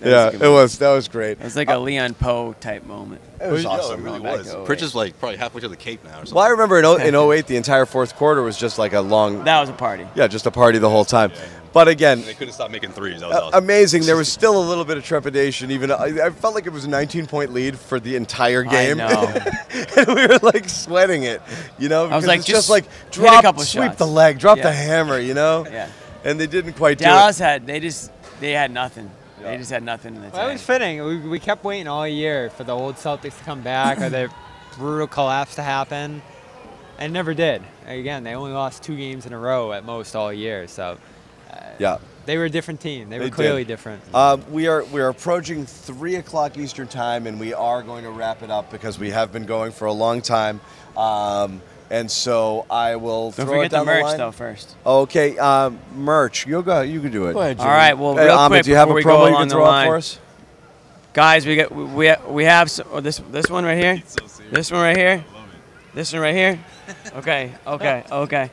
Yeah, that was great. It was like a Leon Poe type moment. It was Yo, awesome. it really Back was. to 08. Pritchard's like probably halfway to the Cape now or something. Well, I remember in 08, the entire fourth quarter was just like a long, That was a party. just a party the whole time. But again, They couldn't stop making threes. That was awesome. amazing. There was still a little bit of trepidation. Even I felt like it was a 19-point lead for the entire game. I know. And we were like sweating it, you know. I was because like, it's just just like hit a drop, couple sweep shots. the leg, drop Yeah. the hammer, you know. Yeah. And they didn't quite Dallas do had they had nothing. They just had nothing in the Well, it was tank. fitting. We kept waiting all year for the old Celtics to come back or the brutal collapse to happen, and it never did. Again, they only lost 2 games in a row at most all year, so it. Yeah. they were a different team. They were They clearly did. different. We are approaching 3 o'clock Eastern time, and we are going to wrap it up because we have been going for a long time. And so I will Don't throw forget it down the merch line. though first. Okay, merch. You go. You can do it. Go ahead, All Jimmy. right. Well, Hey, real Ahmed, quick do you have a before we go promo you along can the throw out line, for us? guys, we have this one right here. This one right here. This one right here. Okay.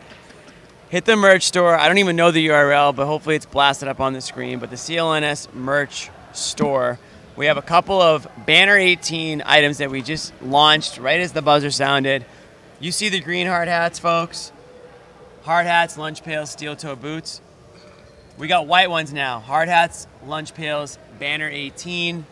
Hit the merch store. I don't even know the URL, but hopefully it's blasted up on the screen. But the CLNS merch store. We have a couple of Banner 18 items that we just launched right as the buzzer sounded. You see the green hard hats, folks. Hard hats, lunch pails, steel toe boots. We got white ones now. Hard hats, lunch pails, Banner 18.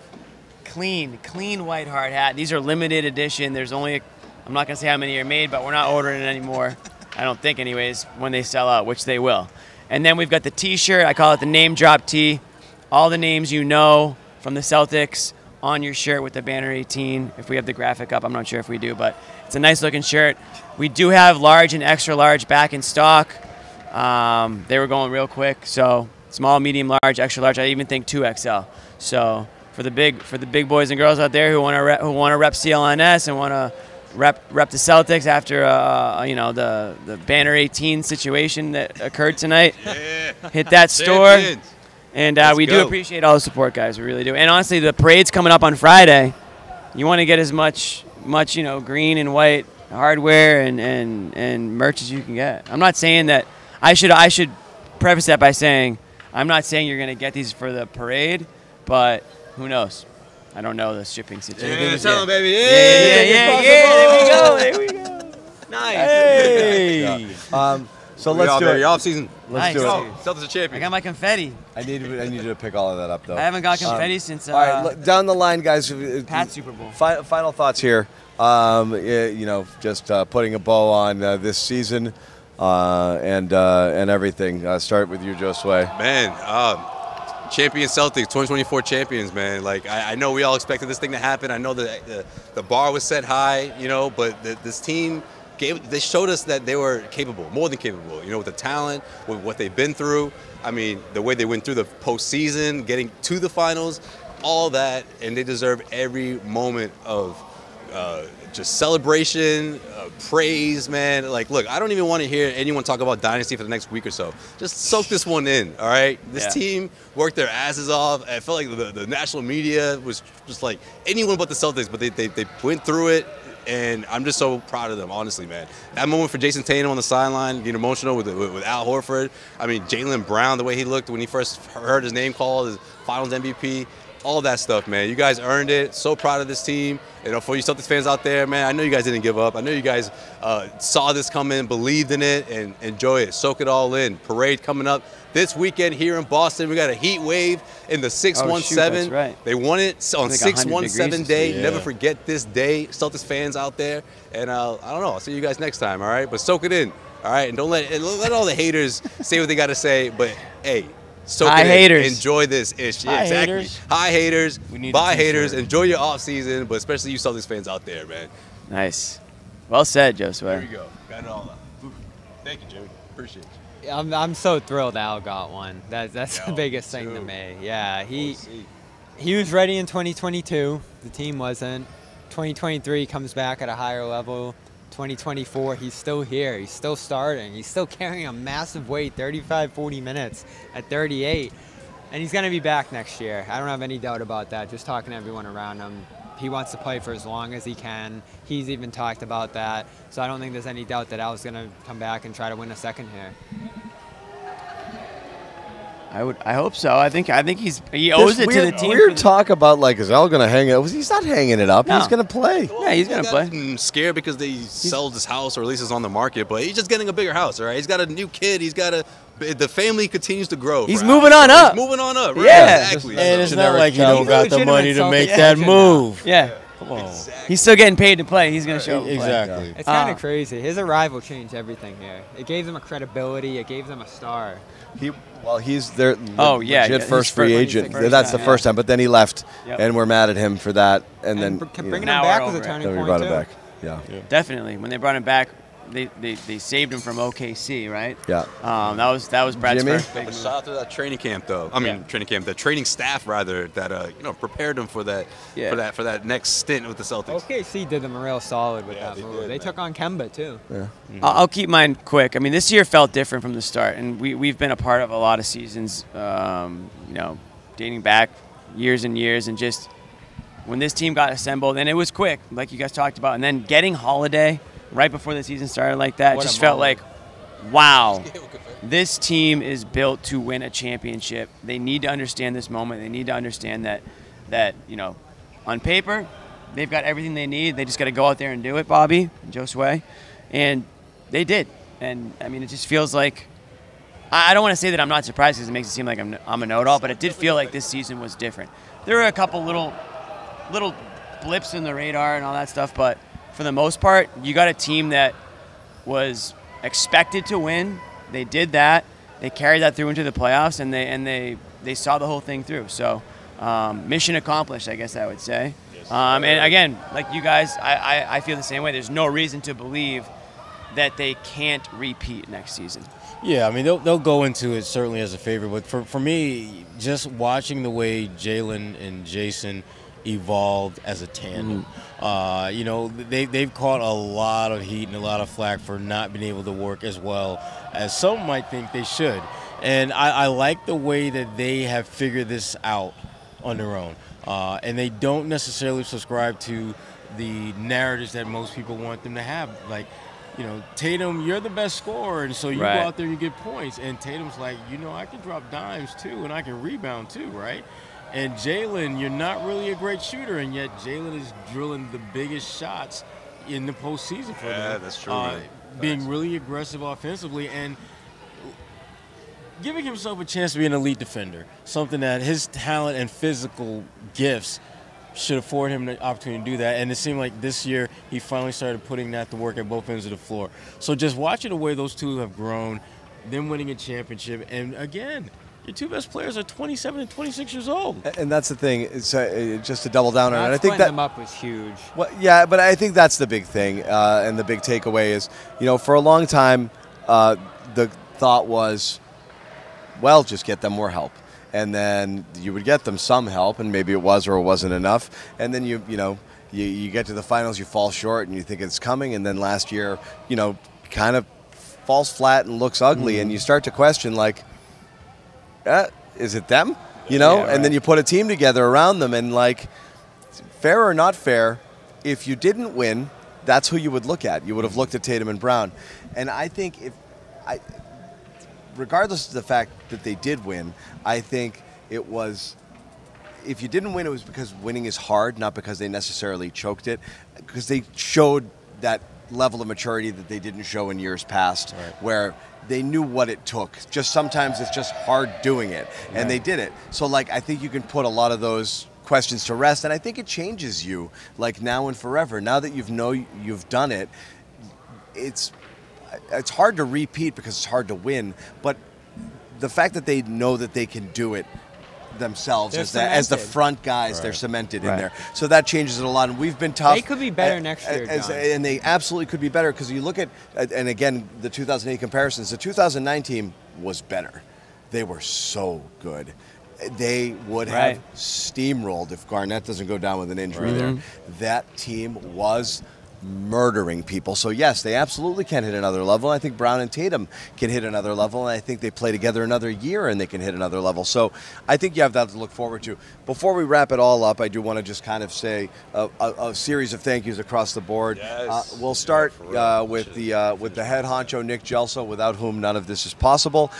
Clean white hard hat. These are limited edition. There's only, I'm not going to say how many are made, but we're not ordering it anymore. I don't think anyways, when they sell out, which they will. And then we've got the t-shirt. I call it the name drop tee. All the names you know from the Celtics on your shirt with the Banner 18. If we have the graphic up, I'm not sure if we do, but it's a nice looking shirt. We do have large and extra large back in stock. They were going real quick, so small, medium, large, extra large. I even think 2XL. So for the big boys and girls out there who want to rep CLNS and want to rep the Celtics after the Banner 18 situation that occurred tonight, hit that store. Champions. And Let's we go. do appreciate all the support, guys. We really do. And honestly, the parade's coming up on Friday. You want to get as much green and white hardware and merch as you can get. I'm not saying that I should preface that by saying I'm not saying you're going to get these for the parade, but who knows? I don't know the shipping situation. Yeah, tell them, baby. Yeah. There we go. Nice. Hey. So let's do it. Off season. Let's do it. Celtics are champions. I got my confetti. I need you to pick all of that up, though. I haven't got confetti since all right, down the line, guys. Pat Super Bowl. Final thoughts here. Just putting a bow on this season and everything. Start with you, Josue. Man, champion Celtics, 2024 champions, man. Like, I know we all expected this thing to happen. I know that the bar was set high, but this team, they showed us that they were capable, more than capable, with the talent, with what they've been through. I mean, the way they went through the postseason, getting to the finals, all that, and they deserve every moment of just celebration, praise, man. Like, look, I don't even want to hear anyone talk about dynasty for the next week or so. Just soak this one in, all right? This team worked their asses off. I felt like the national media was just like anyone but the Celtics, but they went through it, and I'm just so proud of them, honestly, man. That moment for Jason Tatum on the sideline, getting emotional with Al Horford. I mean, Jaylen Brown, the way he looked when he first heard his name called, his Finals MVP. All that stuff, man. You guys earned it. So proud of this team. For you Celtics fans out there, man, I know you guys didn't give up. I know you guys saw this coming, believed in it, and enjoy it. Soak it all in. Parade coming up this weekend here in Boston. We got a heat wave in the 617. That's right. They won it on like 617 day. Yeah. Never forget this day, Celtics fans out there. And I don't know. I'll see you guys next time, all right? But soak it in, all right? And don't let all the haters say what they got to say. But, hey, soak Hi, it in. haters. Enjoy this ish. Yeah, Hi, exactly. haters. Hi, haters. We need a Bye, t-shirt. haters. Enjoy your off season, but especially you Celtics fans out there, man. Nice. Well said, There Josue. we go. Got it all out. Thank you, Jude. Appreciate you. I'm so thrilled Al got one. That's the Yo, biggest thing to too. me. Yeah, We'll he was ready in 2022. The team wasn't. 2023 comes back at a higher level. 2024, he's still here. He's still starting. He's still carrying a massive weight, 35, 40 minutes at 38. And he's going to be back next year. I don't have any doubt about that. Just talking to everyone around him. He wants to play for as long as he can. He's even talked about that. So I don't think there's any doubt that Al's going to come back and try to win a second here. I hope so. I think he owes it to the team. Weird talk about, like, is Al going to hang it? He's not hanging it up. No. He's going to play. Yeah, he's gonna play. I'm scared because they sold his house, or at least it's on the market. But he's just getting a bigger house, all right? He's got a new kid. The family continues to grow. He's for moving Al. on up. He's moving on up. Right? Yeah. Exactly. And it's not Generic like you child. don't got the Legitimate money to Celtic make that action now. move. Yeah. Come on. Exactly. He's still getting paid to play. He's going to show up and play. Exactly. It's kind of crazy. His arrival changed everything here. It gave them a credibility. It gave them a star. He's their yeah, legit his first free first- agent. first That's time, the first time. But then he left, Yep. and we're mad at him for that. And then bringing him Now back we're was a over it. turning then we point, brought it too. back. Yeah. Definitely. When they brought him back, they saved him from OKC, right? Yeah. That was Brad's Jimmy? first big move. Shout out to that training camp, though. The training staff rather that prepared him for that for that next stint with the Celtics. OKC did them a real solid with that they move. did, They man. took on Kemba, too. Yeah. I'll keep mine quick. I mean, this year felt different from the start, and we've been a part of a lot of seasons, dating back years and years, and just when this team got assembled, and it was quick, like you guys talked about, and then getting Holiday right before the season started like that What a just felt moment. like, wow, this team is built to win a championship. They need to understand this moment. They need to understand that on paper, they've got everything they need. They just got to go out there and do it, Bobby and Josue. And they did. And, I mean, it just feels like I don't want to say that I'm not surprised because it makes it seem like I'm a know-it-all, but it did feel like this season was different. There were a couple little blips in the radar and all that stuff, but for the most part, you got a team that was expected to win. They did that. They carried that through into the playoffs, and they saw the whole thing through. So, mission accomplished, I guess I would say. And again, like you guys, I feel the same way. There's no reason to believe that they can't repeat next season. Yeah, I mean, they'll go into it certainly as a favorite. But for me, just watching the way Jalen and Jason evolved as a tandem. They've caught a lot of heat and a lot of flack for not being able to work as well as some might think they should. And I like the way that they have figured this out on their own. And they don't necessarily subscribe to the narratives that most people want them to have. Like, you know, Tatum, you're the best scorer, and so you go out there and you get points. And Tatum's like, you know, I can drop dimes too, and I can rebound too, right? And Jalen, you're not really a great shooter, and yet Jalen is drilling the biggest shots in the postseason for them. Yeah, that's true. Being really aggressive offensively and giving himself a chance to be an elite defender, something that his talent and physical gifts should afford him the opportunity to do that. And it seemed like this year he finally started putting that to work at both ends of the floor. So just watching the way those two have grown, them winning a championship, and again, your two best players are 27 and 26 years old. And that's the thing. It's just to double down on it. I think that them up was huge. Well, yeah, but I think that's the big thing, and the big takeaway is, you know, for a long time, the thought was, well, just get them more help, and then you would get them some help, and maybe it was or it wasn't enough, and then you get to the finals, you fall short, and you think it's coming, and then last year, you know, kind of falls flat and looks ugly, and you start to question, like, is it them? You know, and then you put a team together around them, and like, fair or not fair, if you didn't win, that's who you would look at. You would have looked at Tatum and Brown, and I think regardless of the fact that they did win, I think it was, if you didn't win, it was because winning is hard, not because they necessarily choked it, because they showed that level of maturity that they didn't show in years past, where they knew what it took. Just sometimes it's just hard doing it, and they did it. So, like, I think you can put a lot of those questions to rest, and I think it changes you, like, now and forever. Now that you've done it, it's hard to repeat because it's hard to win, but the fact that they know that they can do it themselves as the front guys, they're cemented in there. So that changes it a lot, and we've been tough. They could be better next year, and they absolutely could be better, because you look at, and again, the 2008 comparisons, the 2009 team was better. They were so good. They would have steamrolled if Garnett doesn't go down with an injury there. That team was murdering people. So yes, they absolutely can hit another level. I think Brown and Tatum can hit another level, and I think they play together another year and they can hit another level. So I think you have that to look forward to. Before we wrap it all up, I do want to just kind of say a series of thank yous across the board. We'll start with the head honcho, Nick Gelso, without whom none of this is possible.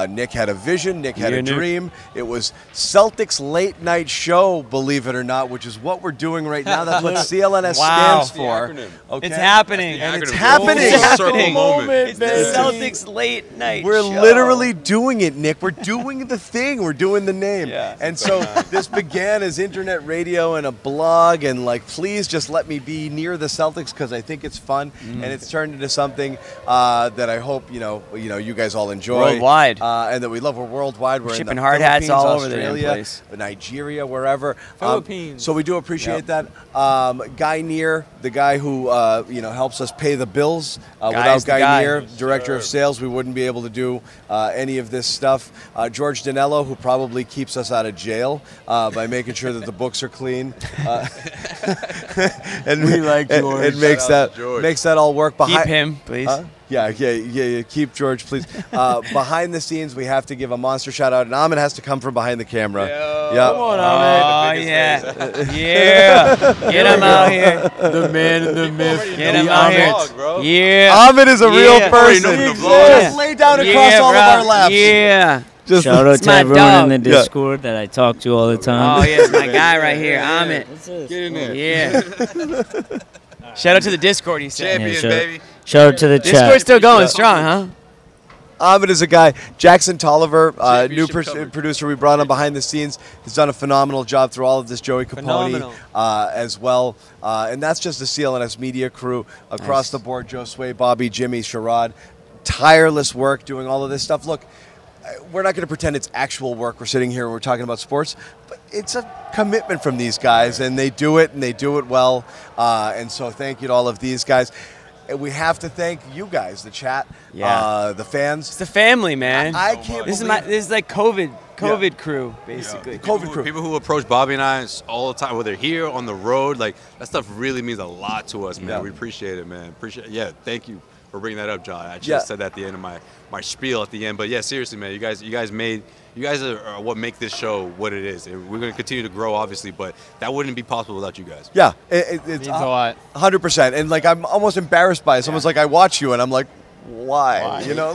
Nick had a vision. Nick had a dream. It was Celtics late night show, believe it or not, which is what we're doing right now. That's what CLNS stands for. Okay. It's happening. And it's happening. It's happening. Moment, it's the Celtics late night We're show. literally doing it, Nick. We're doing the thing. We're doing the name. Yeah. And so this began as internet radio and a blog, and like, please just let me be near the Celtics because I think it's fun. And it's turned into something that I hope you guys all enjoy. Worldwide. And that we love. We're worldwide. We're shipping in the hard hats all over Australia, the place. Nigeria, wherever. Philippines. So we do appreciate that. Guy Neer, the guy who helps us pay the bills. Without Guy Neer, director of sales, we wouldn't be able to do any of this stuff. George Danello, who probably keeps us out of jail by making sure that the books are clean. And we like George. It makes that all work. Keep him, please. Yeah. Keep George, please. Behind the scenes, we have to give a monster shout out, and Ahmed has to come from behind the camera. Come on, Ahmed. Oh yeah. Get him out here. The man, the myth. Get him out here. Bro. Yeah. Ahmed is a real person. Just lay down across all of our laps. Yeah. Just shout out to my everyone dog. in the Discord that I talk to all the time. Oh yeah, it's my guy right here, Ahmed. Get in there. Yeah. Shout out to the Discord, he said. Champion, baby. Shout out to the chat. Discord's still going strong, huh? Ahmed is a guy. Jackson Tolliver, new producer, we brought on behind the scenes. He's done a phenomenal job through all of this. Joey Capone as well. And that's just the CLNS Media crew across the board. Josue, Bobby, Jimmy, Sherrod. Tireless work doing all of this stuff. Look, we're not going to pretend it's actual work. We're sitting here and we're talking about sports, but it's a commitment from these guys, and they do it, and they do it well. And so thank you to all of these guys. And we have to thank you guys, the chat, the fans. It's the family, man. I can't believe this is like COVID crew, basically. COVID crew. People who approach Bobby and I all the time, whether here on the road, like that stuff really means a lot to us, man. Yeah. We appreciate it, man. Thank you for bringing that up, John. I just said that at the end of my spiel at the end, but yeah, seriously, man, you guys made You guys are what make this show what it is. We're going to continue to grow, obviously, but that wouldn't be possible without you guys. Yeah, It it's means a lot. 100%. And like I'm almost embarrassed by it. Someone's like, I watch you, and I'm like, why? You know,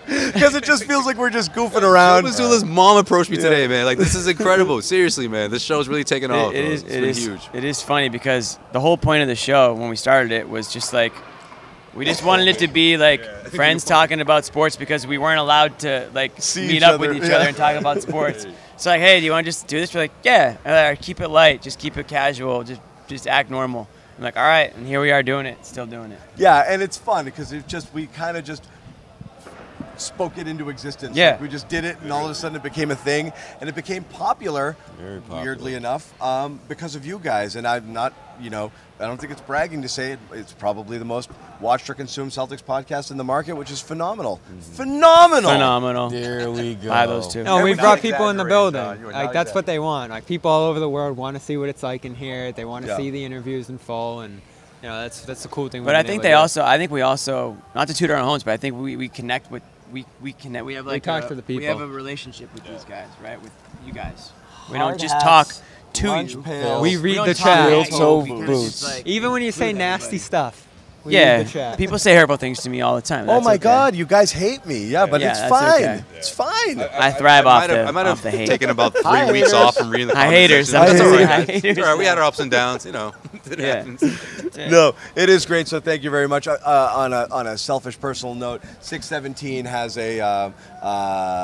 because it just feels like we're just goofing around. Missoula's mom approached me today, man. Like, this is incredible. Seriously, man. This show's really taken off. It's huge. It is funny because the whole point of the show when we started it was just like we just wanted it to be like friends talking about sports because we weren't allowed to like meet up with each other and talk about sports. It's like, hey, do you want to just do this? We're like, yeah. Keep it light. Just keep it casual. Just act normal. I'm like, all right, and here we are doing it, still doing it. Yeah, and it's fun because we kind of just spoke it into existence. Yeah. Like we just did it, and all of a sudden it became a thing, and it became popular, Very popular. weirdly enough, because of you guys. And I'm not, I don't think it's bragging to say it. It's probably the most watched or consumed Celtics podcast in the market, which is phenomenal. Phenomenal. There we go. Buy those two. No, we We're brought not people in the exaggerating, building. John. You are Like not that's what they want. Like people all over the world want to see what it's like and hear it. They want to Yeah. see the interviews in full, and that's the cool thing. But I think we also, not to toot our own horns, but I think we connect with, we connect. We have like talk to the people. We have a relationship with these guys, right? With you guys. We Hard don't just hats, talk to lunch you. pails. We read don't the talk chat. at you Toe because boots. it's like- Even when you say with nasty everybody. stuff. We Yeah, read the chat. people say horrible things to me all the time. Oh That's my okay. God, you guys hate me. Yeah, but Yeah, it's that's fine. okay. It's fine. I thrive off I might off have the hate. taken about 3 Hi, weeks haters. off from reading the Hi, comment haters. section. I'm That's sorry. all Hi, right. haters. All right, we had our ups and downs, It Yeah. happens. No, it is great. So thank you very much. On a selfish, personal note, 617 has a,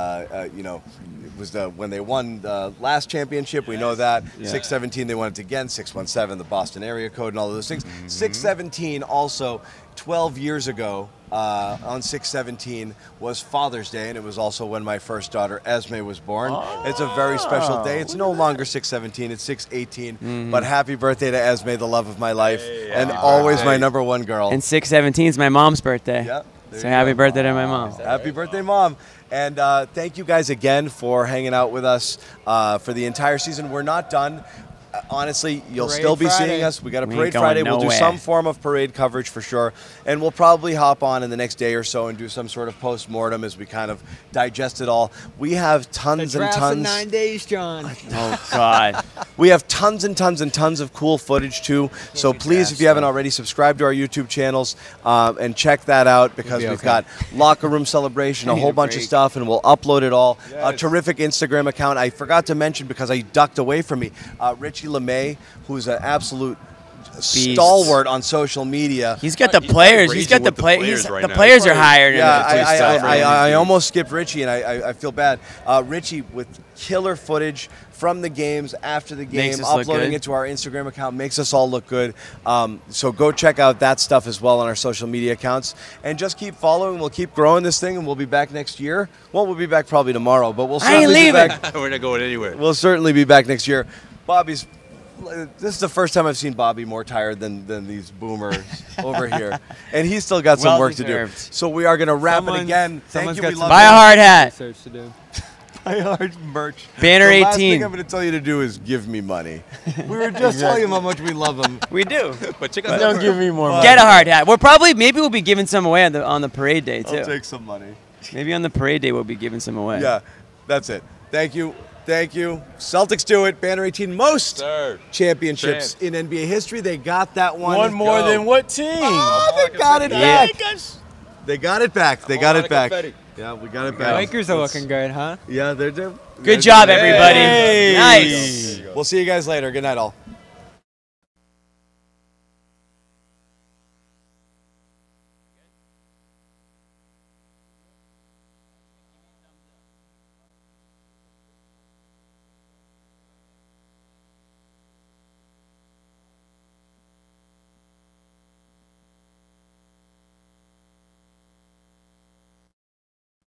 it was when they won the last championship. We know that. Yeah. 617, they won it again. 617, the Boston area code and all of those things. 617 also, 12 years ago, on 617 was Father's Day, and it was also when my first daughter Esme was born. It's a very special day. It's no longer 617, it's 618. But happy birthday to Esme, the love of my life, and always my number one girl. And 6/17 is my mom's birthday. Yep, there So you happy go. birthday to my mom. Happy birthday, Mom. And thank you guys again for hanging out with us for the entire season. We're not done. Honestly, you'll Parade still be Friday. seeing us. We got a We ain't parade going Friday. We'll do nowhere. some form of parade coverage for sure. And we'll probably hop on in the next day or so and do some sort of post-mortem as we kind of digest it all. We have The tons and draft's in tons. 9 days, John. Oh God. We have tons and tons and tons of cool footage too. So please, if you haven't already, subscribe to our YouTube channels and check that out because we've got locker room celebration, a whole bunch of stuff, and we'll upload it all. A terrific Instagram account. I forgot to mention because I ducked away from me. Richie LeMay, who's an absolute stalwart on social media. He's got the players. He's got raging the with the play. players right The now. players are hired. Yeah, in it. I almost skipped Richie, and I feel bad. Richie with killer footage from the games, after the Makes game, us look uploading good. it to our Instagram account, makes us all look good. So go check out that stuff as well on our social media accounts. And just keep following. We'll keep growing this thing, and we'll be back next year. Well, we'll be back probably tomorrow, but we'll I ain't certainly be leaving. back. We're not going anywhere. We'll certainly be back next year. Bobby's. This is the first time I've seen Bobby more tired than these boomers over here, and he's still got some Well work to do. deserved. So we are going to wrap it again. Thank Someone's you. got We some love Buy a you. hard hat. research to do. Buy hard merch. Banner The last 18. thing I'm going to tell you to do is give me money. We were just telling him how much we love him. We do. But check out Don't that give me more money. Get a hard hat. Maybe we'll be giving some away on the parade day too. I'll take some money. Maybe on the parade day we'll be giving some away. Yeah, that's it. Thank you. Thank you. Celtics do it. Banner 18, most Sir. championships in NBA history. They got that one. One more Go. than what team? Oh, they got it Yeah. back. They got it back. They got lot it of back. confetti. Yeah, we got it The back. Lakers are looking good, huh? Yeah, they're Good job, everybody. Hey. Nice. We'll see you guys later. Good night, all.